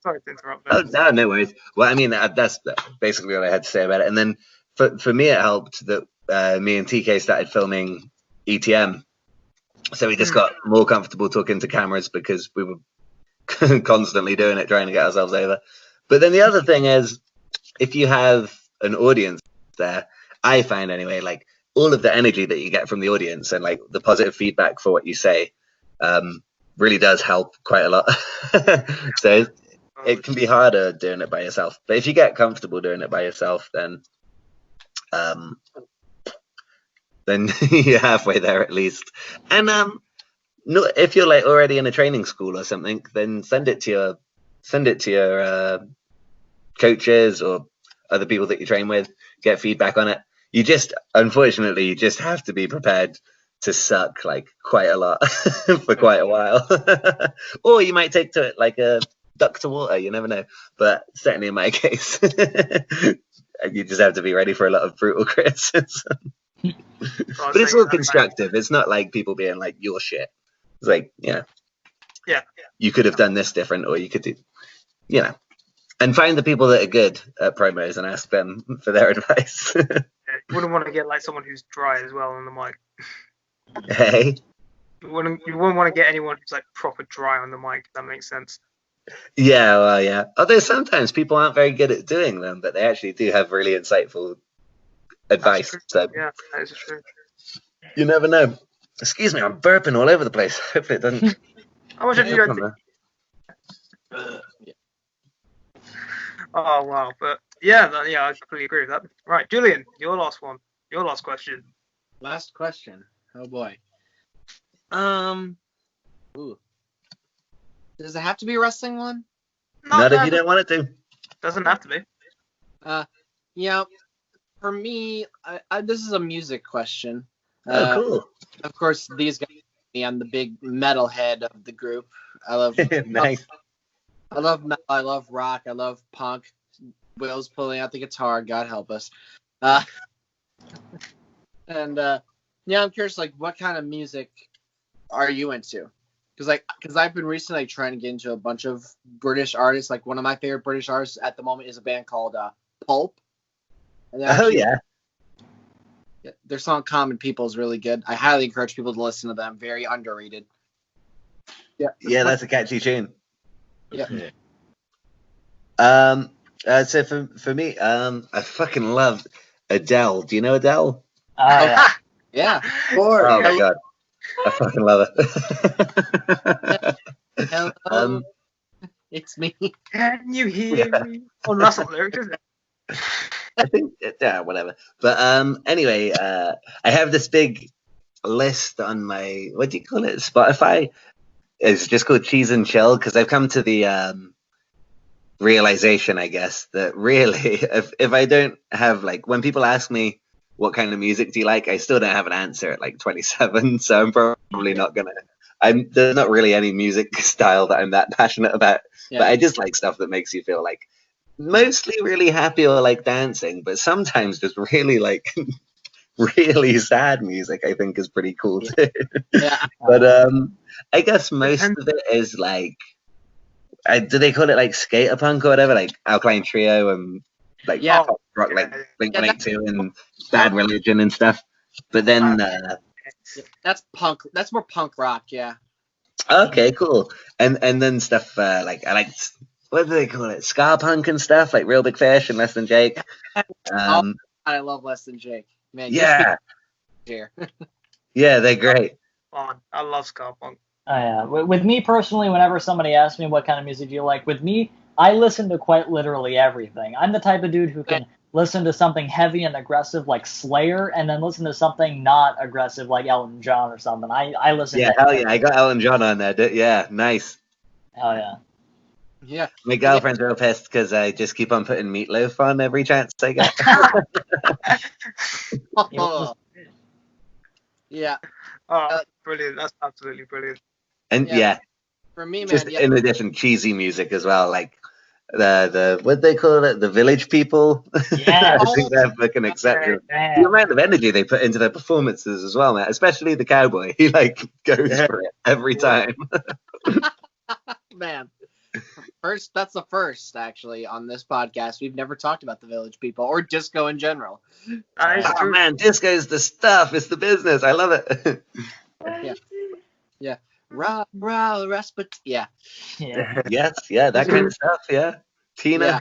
Oh, no worries. Well, I mean, that's basically what I had to say about it. And then for me, it helped that me and TK started filming ETM. So we just got more comfortable talking to cameras because we were constantly doing it, trying to get ourselves over. But then the other thing is, if you have an audience there, I find anyway, like all of the energy that you get from the audience and like the positive feedback for what you say really does help quite a lot. So it can be harder doing it by yourself. But if you get comfortable doing it by yourself, then you're halfway there at least. And if you're like already in a training school or something, then send it to your coaches or other people that you train with. Get feedback on it. Unfortunately, you just have to be prepared to suck like quite a lot for quite a while. Or you might take to it like a duck to water. You never know. But certainly in my case, you just have to be ready for a lot of brutal criticism. But it's all constructive. It's not like people being like, "You're shit." It's like, you could have done this different, or you could do, and find the people that are good at promos and ask them for their advice. You wouldn't want to get like someone who's dry as well on the mic. Hey. You wouldn't want to get anyone who's like proper dry on the mic, if that makes sense. Yeah, well, yeah. Although sometimes people aren't very good at doing them, but they actually do have really insightful advice. So yeah, that is true. You never know. Excuse me, I'm burping all over the place. Hopefully it doesn't. How much have you got? Oh wow, but yeah, I completely agree with that. Right, Julian, your last question. Last question. Oh boy. Ooh. Does it have to be a wrestling one? Not if you don't want it to. Doesn't have to be. Yeah. For me, this is a music question. Oh, cool. Of course, these guys. I'm the big metal head of the group. I love nice. I love metal. I love rock. I love punk. Will's pulling out the guitar. God help us. And I'm curious, like, what kind of music are you into? Because I've been recently trying to get into a bunch of British artists. Like, one of my favorite British artists at the moment is a band called Pulp. And yeah. Their song "Common People" is really good. I highly encourage people to listen to them. Very underrated. Yeah, that's a catchy tune. Yeah. So for me, I fucking love Adele. Do you know Adele? Yeah. Oh my god, I fucking love it. Hello, it's me. Can you hear me? Oh, that's not lyrics, is it? I think, yeah, whatever. But anyway, I have this big list on my, what do you call it, Spotify. It's just called Cheese and Chill, because I've come to the realization, I guess, that really, if I don't have, like, when people ask me what kind of music do you like, I still don't have an answer at like 27, so I'm probably not gonna. There's not really any music style that I'm that passionate about, but I just like stuff that makes you feel like mostly really happy or like dancing, but sometimes just really like really sad music I think is pretty cool too. But I guess most of it is like, do they call it like skater punk or whatever, like Alkaline Trio and like pop rock, like Blink-182 and Bad Religion and stuff. But then that's punk. That's more punk rock. Yeah. Okay, cool. And then stuff like I like, what do they call it? Ska punk and stuff, like Real Big Fish and Less Than Jake. I love Less Than Jake. Man, yeah. Here. Yeah, they're great. I love ska punk. Oh, yeah. With me personally, whenever somebody asks me what kind of music do you like, with me, I listen to quite literally everything. I'm the type of dude who can listen to something heavy and aggressive like Slayer, and then listen to something not aggressive like Elton John or something. I listen to hell yeah, I got Elton John on there. Yeah, nice. Hell yeah. Yeah. My girlfriend's real pissed because I just keep on putting Meatloaf on every chance I get. Yeah. Oh, brilliant. That's absolutely brilliant. And for me, man, just in addition, cheesy music as well, like the what they call it, the Village People. Yeah. I think they're fucking exceptional. The amount of energy they put into their performances as well, man. Especially the cowboy, he like goes for it every time. Man, that's the first actually on this podcast. We've never talked about the Village People or disco in general. Oh man, disco's the stuff. It's the business. I love it. Yeah. Rah, Rasputin. Yeah. Yes, that kind of stuff. Yeah. Tina. Yeah.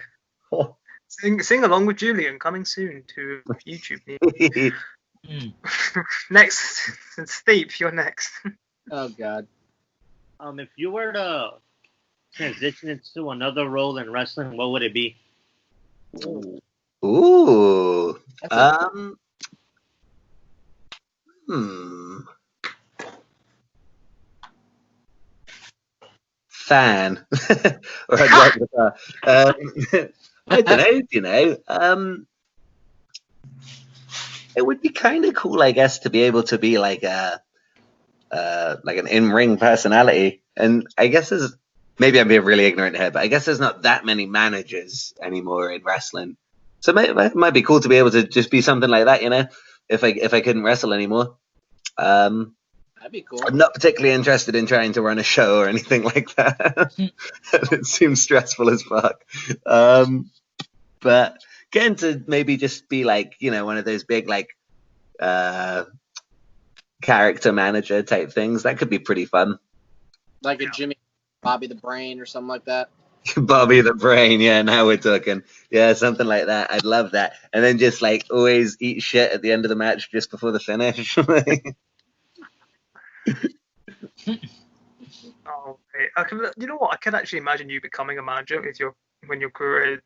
Oh. Sing along with Julian, coming soon to YouTube. Next, Steve, you're next. Oh God. If you were to transition into another role in wrestling, what would it be? Ooh. Fan. Or I don't know, it would be kind of cool, I guess, to be able to be like like an in-ring personality. And I guess maybe I'm being really ignorant here, but I guess there's not that many managers anymore in wrestling. So it might be cool to be able to just be something like that, if I couldn't wrestle anymore. That'd be cool. I'm not particularly interested in trying to run a show or anything like that. It seems stressful as fuck. But getting to maybe just be like, one of those big like character manager type things, that could be pretty fun. Like a Bobby the Brain or something like that. Bobby the Brain, yeah, now we're talking. Yeah, something like that. I'd love that. And then just like always eat shit at the end of the match just before the finish. Oh, you know what? I can actually imagine you becoming a manager when your career,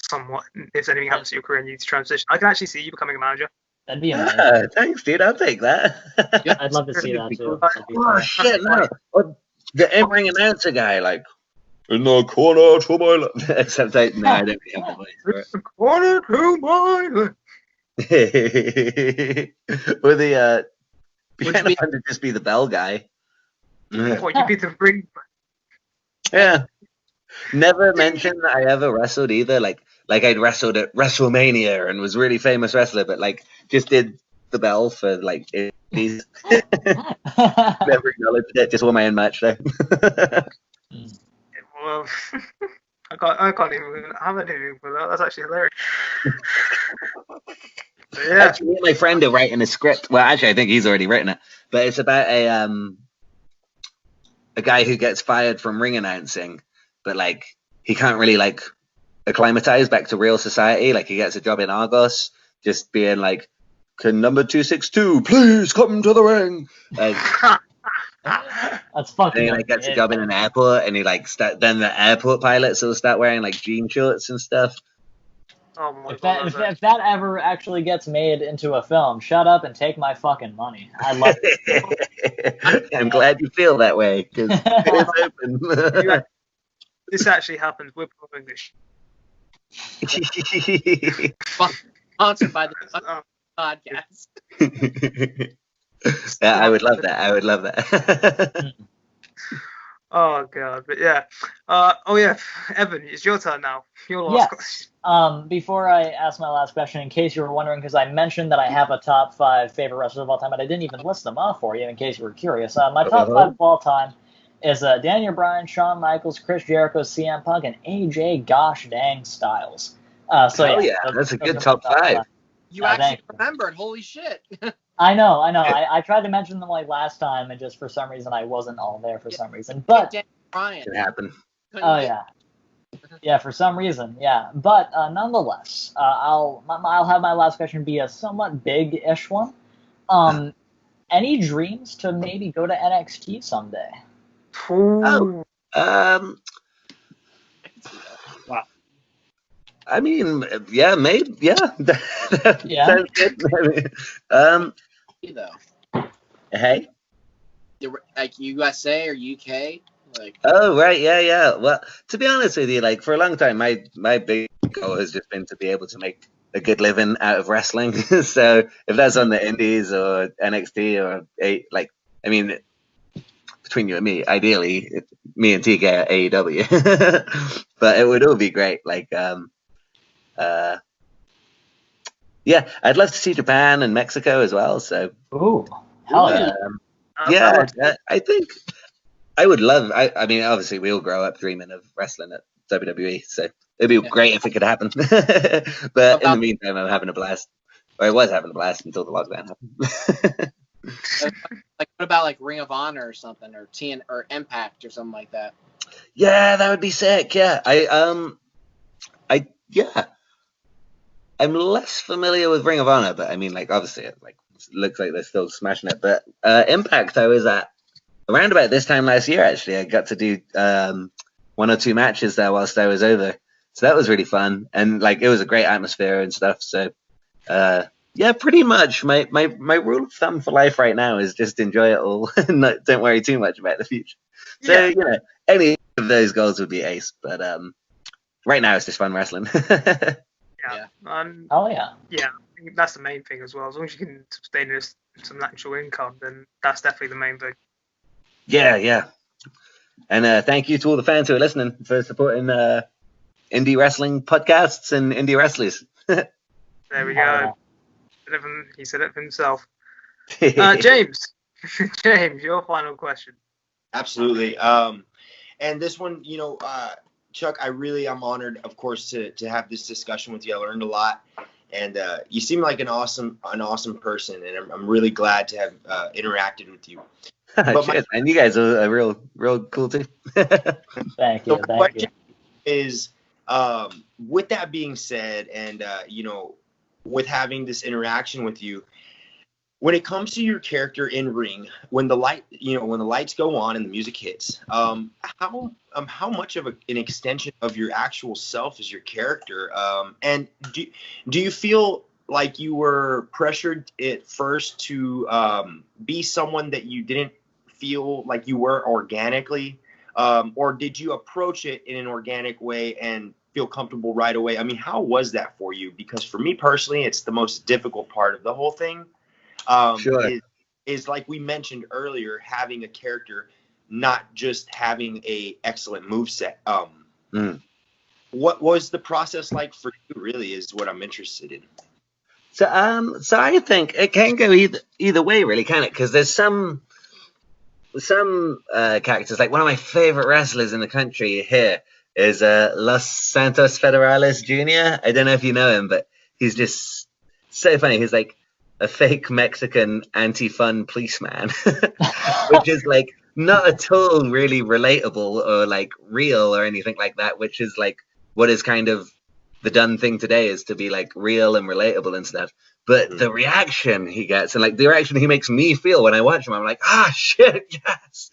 somewhat, if anything happens to your career and you need to transition. I can actually see you becoming a manager. That'd be amazing. Thanks, dude. I'll take that. I'd love to see that too. Oh shit, no. The in-ring announcer guy, like, in the corner to my left. Except I don't have the voice for it. In the corner to my left. Or the kind of fun to just be the bell guy. What, you'd be the ring? Yeah. Never mentioned that I ever wrestled either. Like I'd wrestled at WrestleMania and was really famous wrestler, but like just did the bell for like indies. Never acknowledged it. Just won my own match though. Well, I can't even have anything for that. That's actually hilarious. Yeah. Actually, my friend are writing a script. Well, actually, I think he's already written it. But it's about a guy who gets fired from ring announcing, but like he can't really like acclimatize back to real society. Like he gets a job in Argos, just being like, "Can number 262 please come to the ring?" That's And fucking he like gets a job in an airport, and he like then the airport pilots will start wearing like jean shorts and stuff. Oh my If god. if that ever actually gets made into a film, shut up and take my fucking money. I love it. I'm glad you feel that way because it's open. This actually happens. We're pro English. Sponsored by the podcast. Yeah, I would love that. I would love that. Oh god, but yeah. Oh yeah, Evan, it's your turn now. Your last question. Before I ask my last question, in case you were wondering, because I mentioned that I have a top 5 favorite wrestlers of all time, but I didn't even list them off for you, in case you were curious. My top 5 of all time is Daniel Bryan, Shawn Michaels, Chris Jericho, CM Punk, and AJ Gosh Dang Styles. That's a good top 5. You actually remembered. Holy shit. I know. I tried to mention them like last time, and just for some reason I wasn't all there for some reason. But Brian. It happened. Oh yeah. Yeah, for some reason, yeah. But nonetheless, I'll have my last question be a somewhat big-ish one. Any dreams to maybe go to NXT someday? Ooh. Wow. I mean, yeah, maybe, yeah. Yeah. Sounds good. Hey. Like USA or UK? Like. Oh right, yeah. Well, to be honest with you, like for a long time, my big goal has just been to be able to make a good living out of wrestling. So if that's on the Indies or NXT or between you and me, ideally, me and TK are AEW. But it would all be great. Like, yeah, I'd love to see Japan and Mexico as well. So, ooh, hell yeah. Yeah, I think I would love. I mean, obviously, we all grow up dreaming of wrestling at WWE, so it'd be great if it could happen. But in the meantime, I'm having a blast. Or I was having a blast until the lockdown happened. Like, what about like Ring of Honor or something, or or Impact or something like that? Yeah, that would be sick. Yeah, I'm less familiar with Ring of Honor, but I mean, like, obviously, it looks like they're still smashing it. But Impact, I was at around about this time last year. Actually, I got to do 1 or 2 matches there whilst I was over, so that was really fun, and like it was a great atmosphere and stuff. So, yeah, pretty much my rule of thumb for life right now is just enjoy it all, and don't worry too much about the future. So you know, any of those goals would be ace, but right now it's just fun wrestling. Yeah. Oh yeah. Yeah, I think that's the main thing as well. As long as you can sustain some natural income, then that's definitely the main thing. Yeah. And thank you to all the fans who are listening for supporting indie wrestling podcasts and indie wrestlers. There we go. He said it for himself. James, your final question. Absolutely. And this one, Chuck, I'm honored, of course, to have this discussion with you. I learned a lot, and you seem like an awesome person, and I'm really glad to have interacted with you. But and you guys are real cool too. Thank you. The question is, with that being said, and with having this interaction with you, when it comes to your character in ring, when the lights go on and the music hits, how much of an extension of your actual self is your character? And do you feel like you were pressured at first to be someone that you didn't feel like you were organically, or did you approach it in an organic way and feel comfortable right away? I mean, how was that for you? Because for me personally, it's the most difficult part of the whole thing. Sure. Is like we mentioned earlier, having a character, not just having a excellent moveset. What was the process like for you? Really, is what I'm interested in. So I think it can go either way, really, can it? Because there's some characters, like one of my favorite wrestlers in the country here is Los Santos Federales Jr. I don't know if you know him, but he's just so funny. He's like a fake Mexican anti-fun policeman, which is like not at all really relatable or like real or anything like that, which is like what is kind of the done thing today, is to be like real and relatable and stuff. but the reaction he gets and like the reaction he makes me feel when I watch him, I'm like, shit, yes.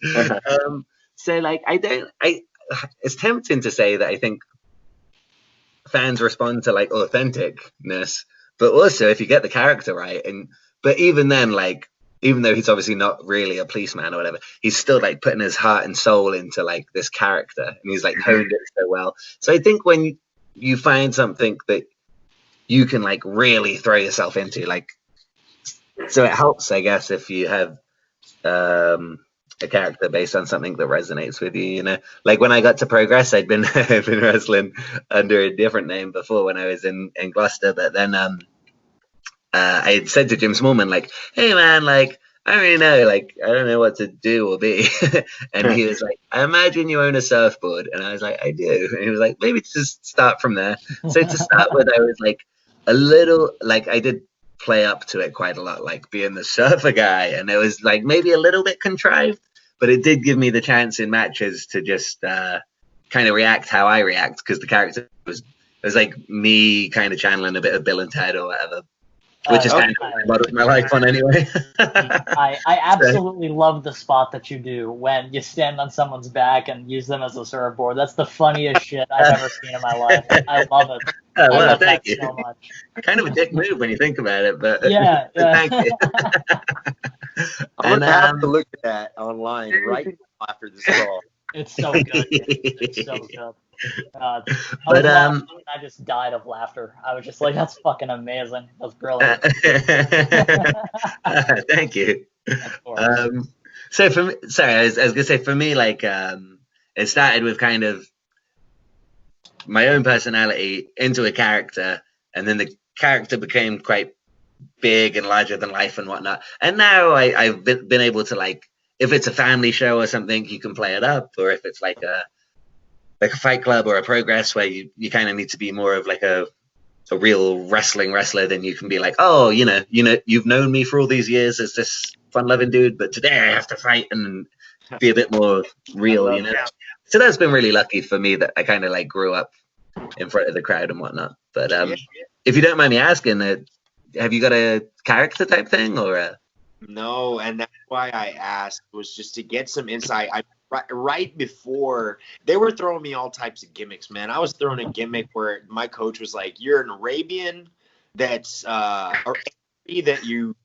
So like it's tempting to say that I think fans respond to like authenticness, but also if you get the character right, but even then, like, even though he's obviously not really a policeman or whatever, he's still like putting his heart and soul into like this character, and he's like honed it so well. So I think when you find something that you can like really throw yourself into, like, so it helps, I guess, if you have a character based on something that resonates with you, you know. Like when I got to Progress, I'd been wrestling under a different name before when I was in Gloucester, but then I had said to Jim Smallman, like, hey man, like, I don't really know, like, I don't know what to do or be. And he was like, I imagine you own a surfboard. And I was like, I do. And he was like, maybe just start from there. So to start with, I was like a little, like, I did play up to it quite a lot, like being the surfer guy, and it was like maybe a little bit contrived, but it did give me the chance in matches to just kind of react how I react, because the character was like me kind of channeling a bit of Bill and Ted or whatever, which is kind of what I modeled my life on anyway. I absolutely love the spot that you do when you stand on someone's back and use them as a surfboard. That's the funniest shit I've ever seen in my life. I love it. I love that so much. Kind of a dick move when you think about it, but yeah. Thank you. I'm gonna have to look at that online right after this call. It's so good. It's so good. But I just died of laughter. I was just like, that's fucking amazing. That's brilliant. Thank you. So for me, sorry, I was gonna say, for me, like, it started with kind of my own personality into a character, and then the character became quite big and larger than life and whatnot. And now I've been able to, like, if it's a family show or something, you can play it up, or if it's like a Fight Club or a Progress where you kind of need to be more of like a real wrestler, then you can be like, oh, you know, you've known me for all these years as this fun-loving dude, but today I have to fight and be a bit more real, you know. So that's been really lucky for me that I kind of like grew up in front of the crowd and whatnot. But if you don't mind me asking, have you got a character type thing or? No, and that's why I asked, was just to get some insight. Right before, they were throwing me all types of gimmicks, man. I was throwing a gimmick where my coach was like, "You're an Arabian that's or that you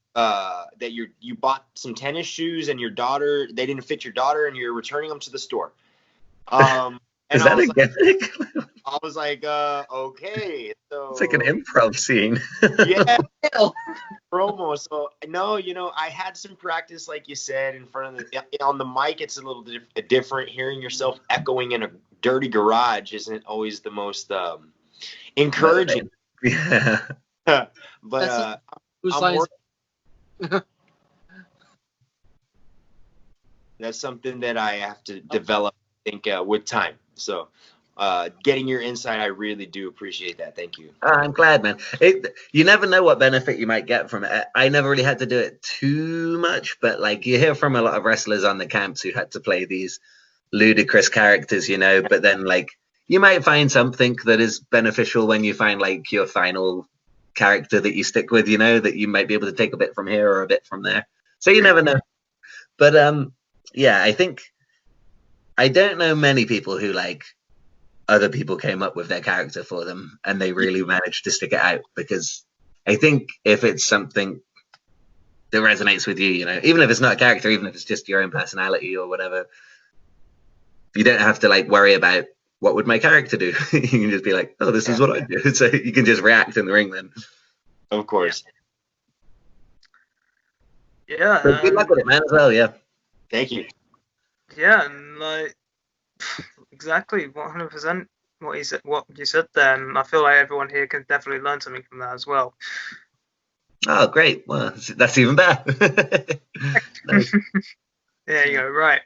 bought some tennis shoes and your daughter, they didn't fit your daughter, and you're returning them to the store." Is that a gimmick? I was like, okay. So it's like an improv scene. Yeah, promo. So no, I had some practice, like you said, in front of on the mic. It's a little different. Hearing yourself echoing in a dirty garage isn't always the most encouraging. Yeah. But that's something that I have to develop, I think, with time. So getting your insight, I really do appreciate that. Thank you. I'm glad, man. You never know what benefit you might get from it. I never really had to do it too much, but like you hear from a lot of wrestlers on the camps who had to play these ludicrous characters, but then like you might find something that is beneficial when you find like your final character that you stick with, that you might be able to take a bit from here or a bit from there. So you never know. But yeah, I think I don't know many people who like other people came up with their character for them and they really managed to stick it out, because I think if it's something that resonates with you, even if it's not a character, even if it's just your own personality or whatever, you don't have to like worry about what would my character do. You can just be like, oh, this is what I do. So you can just react in the ring then. Of course. Yeah. So good luck with it, man, as well. Yeah. Thank you. Yeah, and like exactly 100% what you said there, and I feel like everyone here can definitely learn something from that as well. Oh, great! Well, that's even better. Nice. There you go. Right.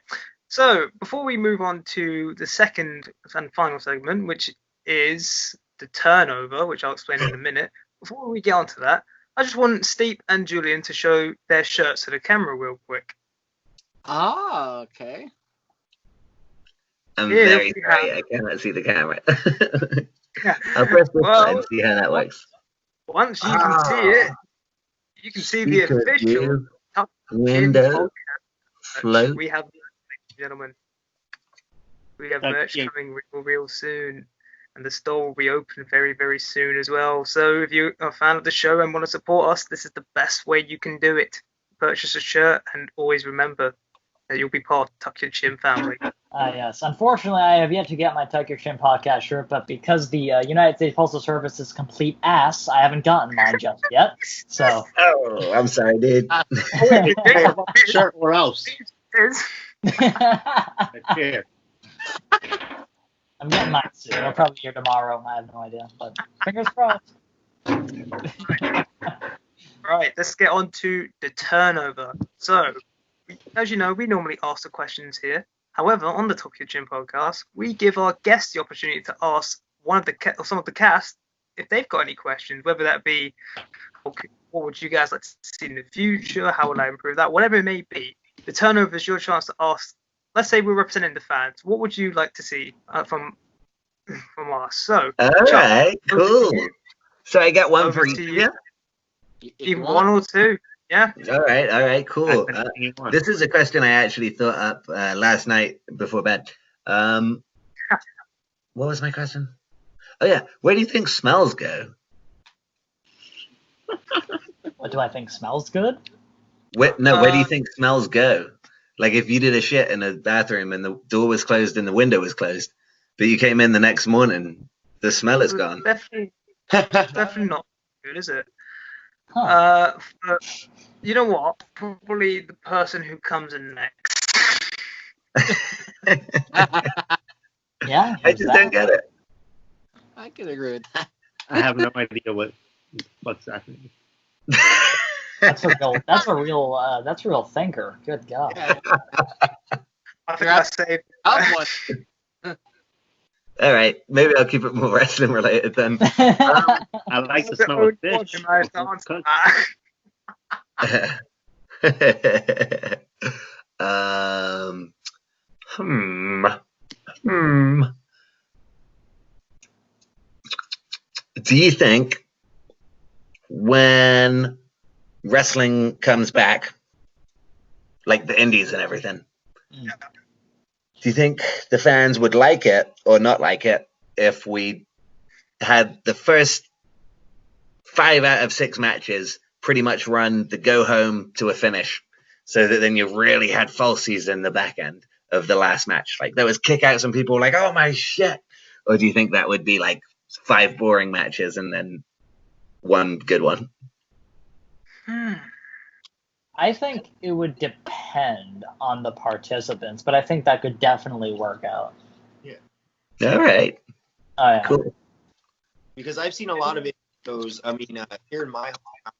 So before we move on to the second and final segment, which is the turnover, which I'll explain in a minute, before we get onto that, I just want Steve and Julian to show their shirts to the camera real quick. Ah, okay. I'm very sorry, I cannot see the camera. I'll press this button and see how that works. Once you can see it, you can see the official Tuck window Chin float. we have, ladies and gentlemen, we have merch coming real soon, and the store will be open very, very soon as well. So if you're a fan of the show and want to support us, this is the best way you can do it. Purchase a shirt, and always remember that you'll be part of Tuck Your Chin family. Yes. Unfortunately, I have yet to get my Tuck Your Chin podcast shirt, but because the United States Postal Service is complete ass, I haven't gotten mine just yet. So. Oh, I'm sorry, dude. Shirt or else. Here. I'm getting mine soon. I'll probably hear tomorrow. I have no idea, but fingers crossed. Right, let's get on to the turnover. So, as you know, we normally ask the questions here. However, on the Tuck Your Chin podcast, we give our guests the opportunity to ask some of the cast if they've got any questions, whether that be, okay, what would you guys like to see in the future? How would I improve that? Whatever it may be. The turnover is your chance to ask. Let's say we're representing the fans. What would you like to see from us? So, all right, cool. So I got one for each of you. Even one or two. Yeah. All right, cool. This is a question I actually thought up last night before bed. What was my question? Oh yeah, where do you think smells go? What do I think smells good? Where do you think smells go? Like if you did a shit in a bathroom and the door was closed and the window was closed, but you came in the next morning, the smell is gone. Definitely not good, is it? Huh. But you know what? Probably the person who comes in next. Yeah. I just don't get it. I can agree with that. I have no idea what's happening. That's a real thinker. Good God. Yeah. I think I saved. All right, maybe I'll keep it more wrestling related then. I like the smell of fish. Do you think when wrestling comes back, like the indies and everything, do you think the fans would like it or not like it if we had the first 5 out of 6 matches pretty much run the go home to a finish, so that then you really had falsies in the back end of the last match? Like there was kickouts and people were like, oh my shit. Or do you think that would be like 5 boring matches and then 1 good one? I think it would depend on the participants, but I think that could definitely work out. Yeah. All right. Oh, yeah. Cool. Because I've seen a lot of shows. I mean, here in my home,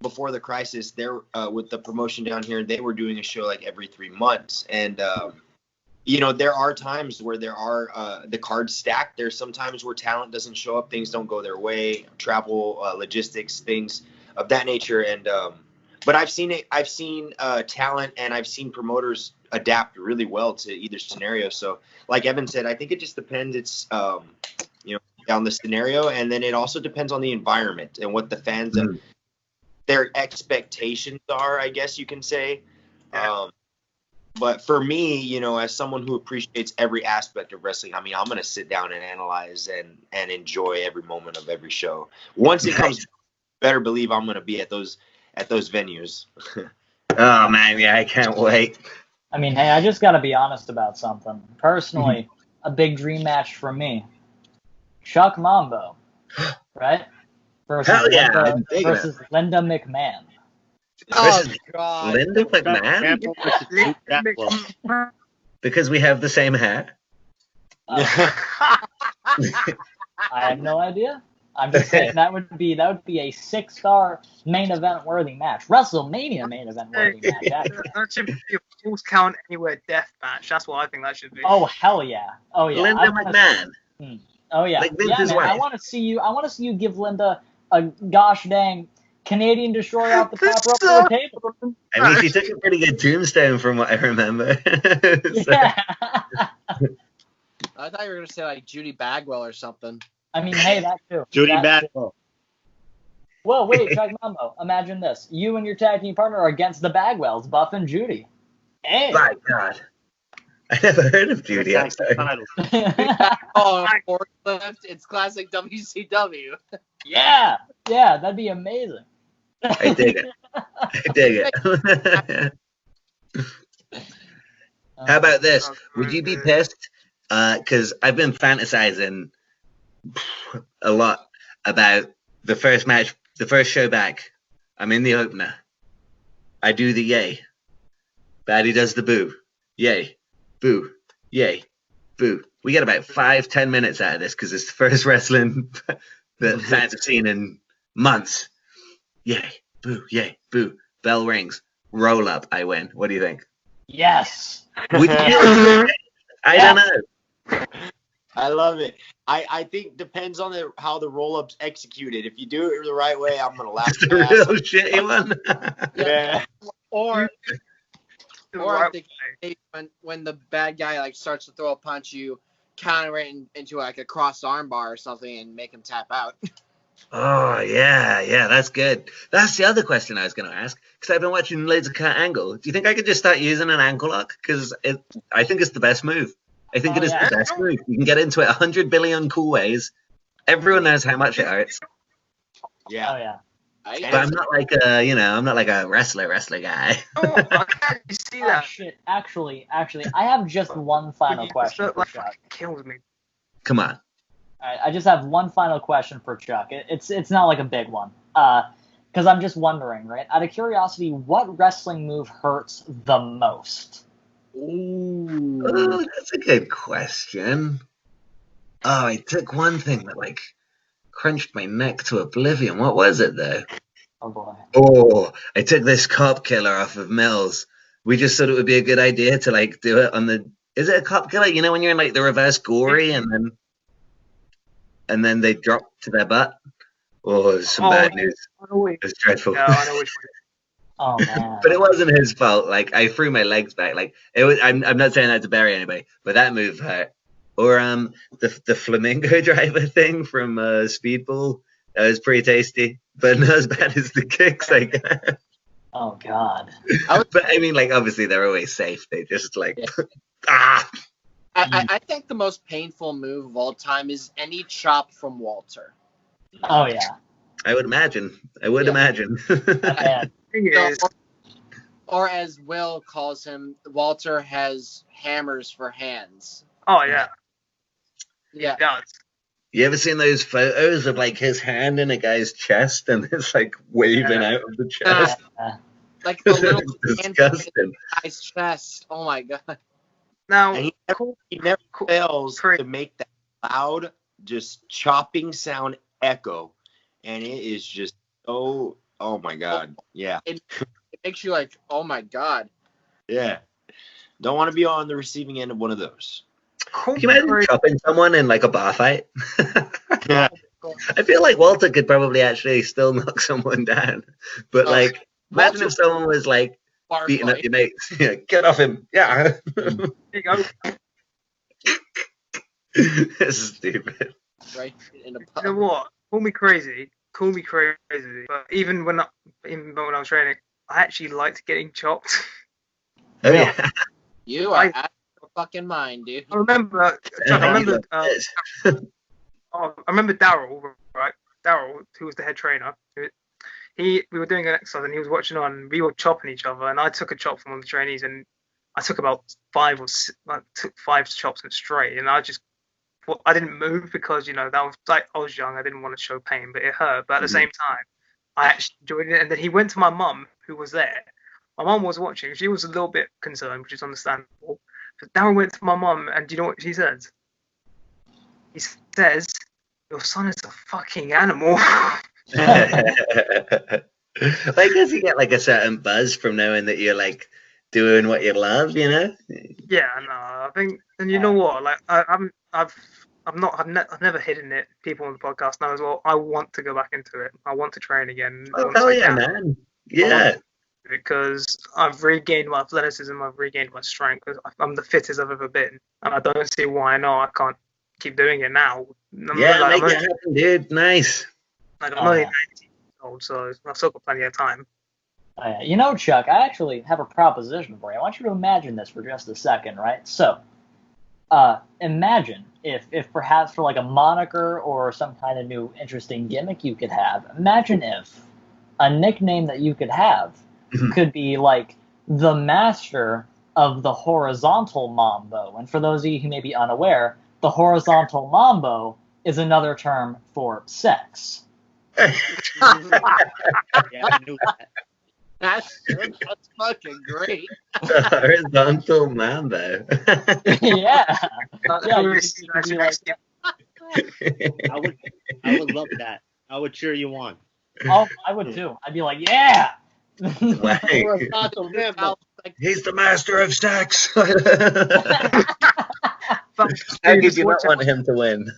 before the crisis, there with the promotion down here, they were doing a show like every 3 months, and you know, there are times where there are the cards stacked. There's sometimes where talent doesn't show up, things don't go their way, travel, logistics, things of that nature, and but I've seen talent and I've seen promoters adapt really well to either scenario. So like Evan said, I think it just depends. It's, you know, on the scenario, and then it also depends on the environment and what the fans, their expectations are, I guess you can say. But for me, you know, as someone who appreciates every aspect of wrestling, I mean, I'm going to sit down and analyze and enjoy every moment of every show. Once it comes, better believe I'm going to be at those venues. Oh man, yeah, I can't wait. I mean, hey, I just got to be honest about something. Personally, a big dream match for me. Chuck Mambo, right? Hell yeah, versus Linda McMahon. Oh, God. Linda McMahon? Because we have the same hair? I have no idea. I'm just saying that would be a 6-star main event worthy match. WrestleMania main event worthy match, actually. That should be a Falls Count Anywhere death match. That's what I think that should be. Oh hell yeah. Oh yeah. Linda McMahon. Oh yeah. Like yeah, man. wife. I want to see you give Linda a gosh dang Canadian destroyer off the top rope of the table. I mean, she took a pretty good tombstone from what I remember. Yeah. I thought you were going to say like Judy Bagwell or something. I mean, hey, that too. Judy That Bagwell. Whoa, wait, Chuck Mambo. Imagine this. You and your tag team partner are against the Bagwells, Buff and Judy. Hey. My God. I never heard of Judy. I'm sorry. Oh, forklift. It's classic WCW. Yeah, that'd be amazing. I dig it. I dig it. How about this? Would you be pissed? Because I've been fantasizing a lot about the first match, the first show back. I'm in the opener. I do the yay. Baddie does the boo. Yay. Boo. Yay. Boo. We get about 5-10 minutes out of this because it's the first wrestling that fans have seen in months. Yay. Boo. Yay. Boo. Bell rings. Roll up. I win. What do you think? Yes. Would you? I don't know. I love it. I think depends on how the roll-up's executed. If you do it the right way, I'm gonna laugh. It's the real shitty one. Yeah. Or Right. I think when the bad guy like starts to throw a punch, you counter it into like a cross arm bar or something and make him tap out. Oh, yeah, that's good. That's the other question I was going to ask, because I've been watching loads of Kurt Angle. Do you think I could just start using an ankle lock? Because I think it's the best move. I think it is the best move. You can get into it 100 billion cool ways. Everyone knows how much it hurts. Yeah. Oh, yeah. But I'm not like I'm not like a wrestler guy. Oh, I can't see Oh, that. shit. Actually, I have just one final question for Like, Chuck. fucking kills me. Come on. All right, I just have one final question for Chuck. It's not like a big one. Because I'm just wondering, right? Out of curiosity, what wrestling move hurts the most? Oh, that's a good question. Oh, I took one thing that like crunched my neck to oblivion. What was it though? Oh boy. Oh, I took this cop killer off of Mills. We just thought it would be a good idea to like do it on the. Is it a cop killer? You know when you're in like the reverse gory and then they drop to their butt. Oh, it was some bad news. It was dreadful. No, I know which Oh man. But it wasn't his fault. Like I threw my legs back. Like it was. I'm not saying that to bury anybody, but that move hurt. Or the flamingo driver thing from Speedball. That was pretty tasty, but not as bad as the kicks, I guess. Oh god. But I mean, like obviously they're always safe. They just like ah. I think the most painful move of all time is any chop from Walter. Oh yeah. I would imagine. imagine. Man. thing is. Or as Will calls him, Walter has hammers for hands. Oh yeah. Yeah. He does. You ever seen those photos of like his hand in a guy's chest and it's like waving out of the chest? Like the little It's hand in disgusting. the guy's chest. Oh my god. Now, And he never fails to make that loud, just chopping sound echo. And it is just so, oh my god. Yeah. It makes you like, oh my god. Yeah. Don't want to be on the receiving end of one of those. Can you imagine chopping someone in like a bar fight? Yeah. I feel like Walter could probably actually still knock someone down. But like, imagine if someone was like beating up your mates. Yeah, get off him. Yeah. There you go. This is stupid. Right in the You know what? Call me crazy. But even when I was training, I actually liked getting chopped. Oh yeah. You are out of your fucking mind, dude. I remember. Chuck, I remember Daryl, right? Daryl, who was the head trainer. We were doing an exercise and he was watching on. We were chopping each other, and I took a chop from one of the trainees, and I took about 5 or 6, took 5 chops in straight, and I didn't move because that was like I was young. I didn't want to show pain, but it hurt. But at the same time, I actually enjoyed it. And then he went to my mum, who was there. My mum was watching. She was a little bit concerned, which is understandable. But Darren went to my mum, and do you know what she says? He says, "Your son is a fucking animal." I guess you get like a certain buzz from knowing that you're like doing what you love, Yeah, no, I think, and you know what? Like, I've never hidden it. People on the podcast know as well. I want to go back into it. I want to train again. Oh hell yeah, man! Yeah. Because I've regained my athleticism, I've regained my strength. I'm the fittest I've ever been, and I don't see why I can't keep doing it now. Make it happen, dude. Nice. Like, I'm only 19, old, so I've still got plenty of time. You know, Chuck, I actually have a proposition for you. I want you to imagine this for just a second, right? So, imagine if perhaps for like a moniker or some kind of new interesting gimmick you could have, imagine if a nickname that you could have could be like the master of the horizontal mambo. And for those of you who may be unaware, the horizontal mambo is another term for sex. Yeah, I knew that. That's fucking great. Horizontal mambo. Yeah. Yeah, you That's could be like, I would love that. I would cheer you on. oh, I would too. I'd be like, yeah. Wow. Horizontal mambo. He's the master of sex. How could you not want him to win?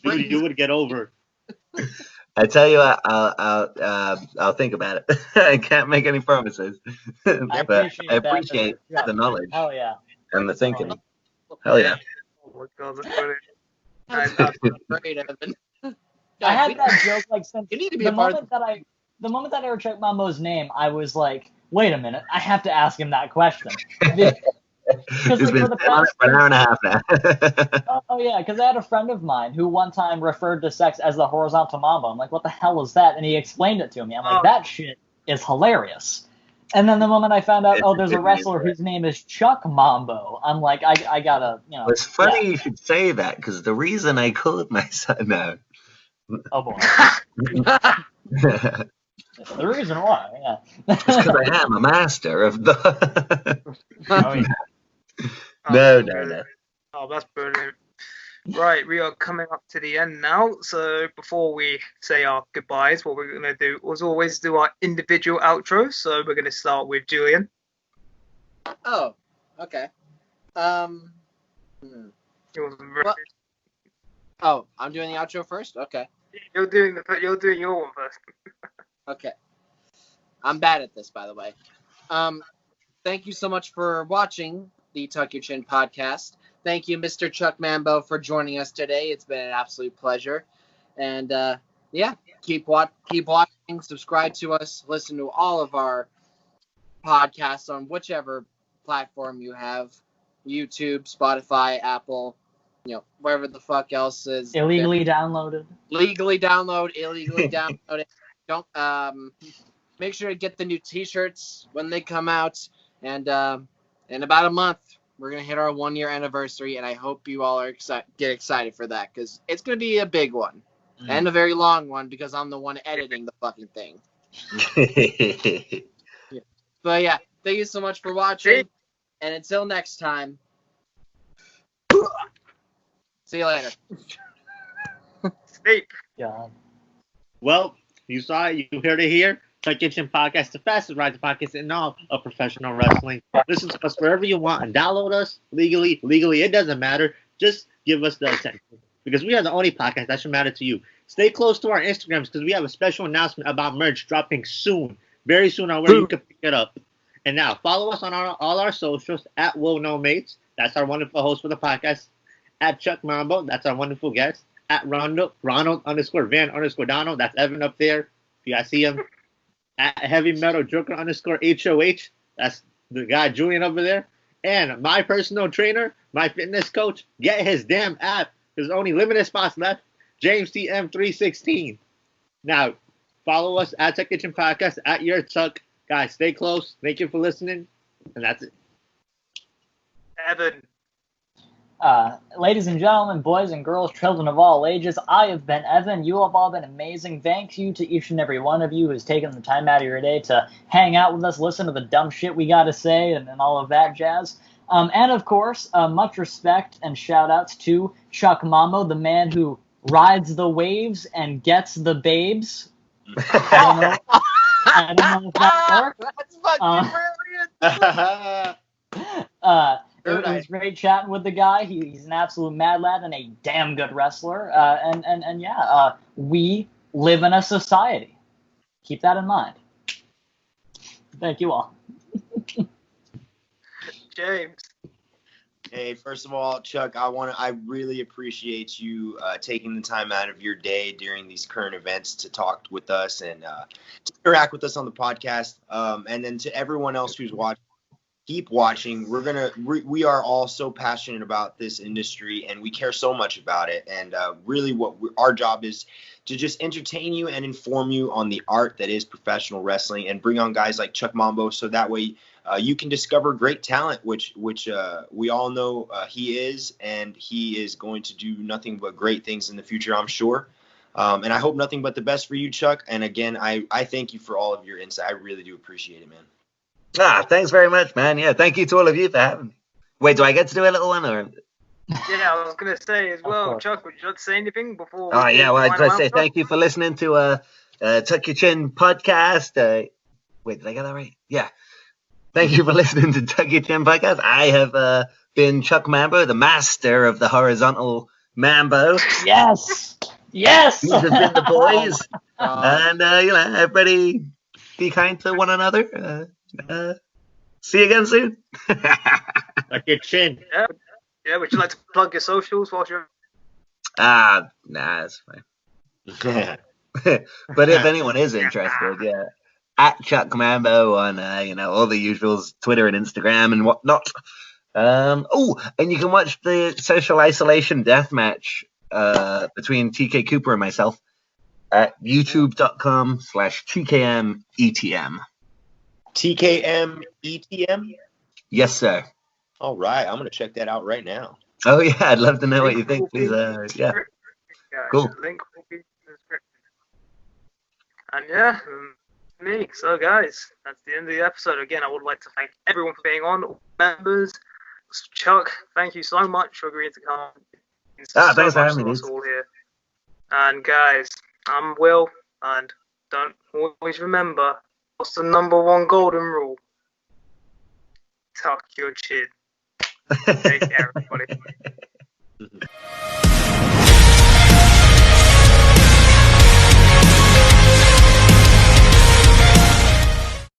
Dude, you would get over. I tell you what, I'll think about it. I can't make any promises, but I appreciate that. the knowledge Hell yeah. and the thinking. Hell yeah. Oh my god, that's brilliant. That's great, Evan. I had that joke like since You need to be the a part moment that I heard Chuck Mambo's name, I was like, wait a minute, I have to ask him that question. Because He's been on it for an hour and a half now. Oh yeah, because I had a friend of mine who one time referred to sex as the horizontal mambo. I'm like, what the hell is that? And he explained it to me. I'm like, that shit is hilarious. And then the moment I found out, there's a wrestler whose name is Chuck Mambo, I'm like, I gotta, you know. It's funny you should say that, because the reason I called myself no. Oh boy. It's The reason why, yeah. because I am a master of the. Oh, yeah. No. Oh, that's brilliant. Right, we are coming up to the end now. So before we say our goodbyes, what we're going to do, as always, do our individual outros. So we're going to start with Julian. Oh, okay. Yours is very- Oh, I'm doing the outro first? Okay. You're doing your one first. Okay. I'm bad at this, by the way. Thank you so much for watching the Tuck Your Chin podcast. Thank you, Mr. Chuck Mambo, for joining us today. It's been an absolute pleasure. And yeah, keep watching, subscribe to us, listen to all of our podcasts on whichever platform you have, YouTube, Spotify, Apple, wherever the fuck else is. Illegally downloaded. Legally download, illegally download it. Don't make sure to get the new t-shirts when they come out. And in about a month, we're gonna hit our 1-year anniversary, and I hope you all are get excited for that, because it's gonna be a big one and a very long one, because I'm the one editing the fucking thing. But yeah, thank you so much for watching, and until next time, see you later. Sleep. Yeah. Well, you saw it, you heard it here. Tuck Your Chin Podcast, the fastest rising podcast in all of professional wrestling. Listen to us wherever you want and download us legally, it doesn't matter. Just give us the attention, because we are the only podcast that should matter to you. Stay close to our Instagrams, because we have a special announcement about merch dropping soon, very soon, on where you can pick it up. And now, follow us on all our socials, at Will No Mates. That's our wonderful host for the podcast. At Chuck Mambo. That's our wonderful guest. At Ronald_Van_Donald. That's Evan up there. If you guys see him. At Heavy Metal Joker _HOH. That's the guy Julian over there. And my personal trainer, my fitness coach, get his damn app. There's only limited spots left. James TM316. Now, follow us at Tuck Your Chin Podcast, at Your Tuck. Guys, stay close. Thank you for listening. And that's it. Evan. Ladies and gentlemen, boys and girls, children of all ages, I have been Evan. You have all been amazing. Thank you to each and every one of you who's taken the time out of your day to hang out with us, listen to the dumb shit we got to say, and all of that jazz. And of course, much respect and shout outs to Chuck Mambo, the man who rides the waves and gets the babes. I don't know if that worked. That's fucking brilliant. It was great chatting with the guy. He's an absolute mad lad and a damn good wrestler. And yeah, we live in a society. Keep that in mind. Thank you all. James. Hey, first of all, Chuck, I really appreciate you taking the time out of your day during these current events to talk with us and to interact with us on the podcast. And then to everyone else who's watching, keep watching. We are all so passionate about this industry and we care so much about it. And really our job is to just entertain you and inform you on the art that is professional wrestling and bring on guys like Chuck MAMBO so that way you can discover great talent, which we all know he is, and he is going to do nothing but great things in the future, I'm sure. And I hope nothing but the best for you, Chuck. And again, I thank you for all of your insight. I really do appreciate it, man. Thanks very much, man. Yeah, thank you to all of you for having me. Wait, do I get to do a little one or? Yeah, I was gonna say as well, Chuck. Would you like to say anything before? Oh yeah, well I'd say thank you for listening to Tuck Your Chin podcast. Wait, did I get that right? Yeah. Thank you for listening to Tuck Your Chin podcast. I have been Chuck Mambo, the master of the horizontal mambo. Yes. Yes. These have been the boys, and everybody be kind to one another. See you again soon. Tuck your chin. Yeah. Would you like to plug your socials whilst you're? Nah, that's fine. But if anyone is interested, yeah, at Chuck Mambo on all the usuals, Twitter and Instagram and whatnot. And you can watch the social isolation deathmatch between TK Cooper and myself at youtube.com/TKMETM. TKMETM? Yes, sir. All right, I'm gonna check that out right now. Oh yeah, I'd love to know what you think. Please, yeah. Cool. Link will be in the description. And yeah, me. So guys, that's the end of the episode. Again, I would like to thank everyone for being on, all members. Chuck, thank you so much for agreeing to come. Thanks for having me. All here. And guys, I'm Will, and don't always remember what's the #1 golden rule. Tuck your chin. Take care, everybody.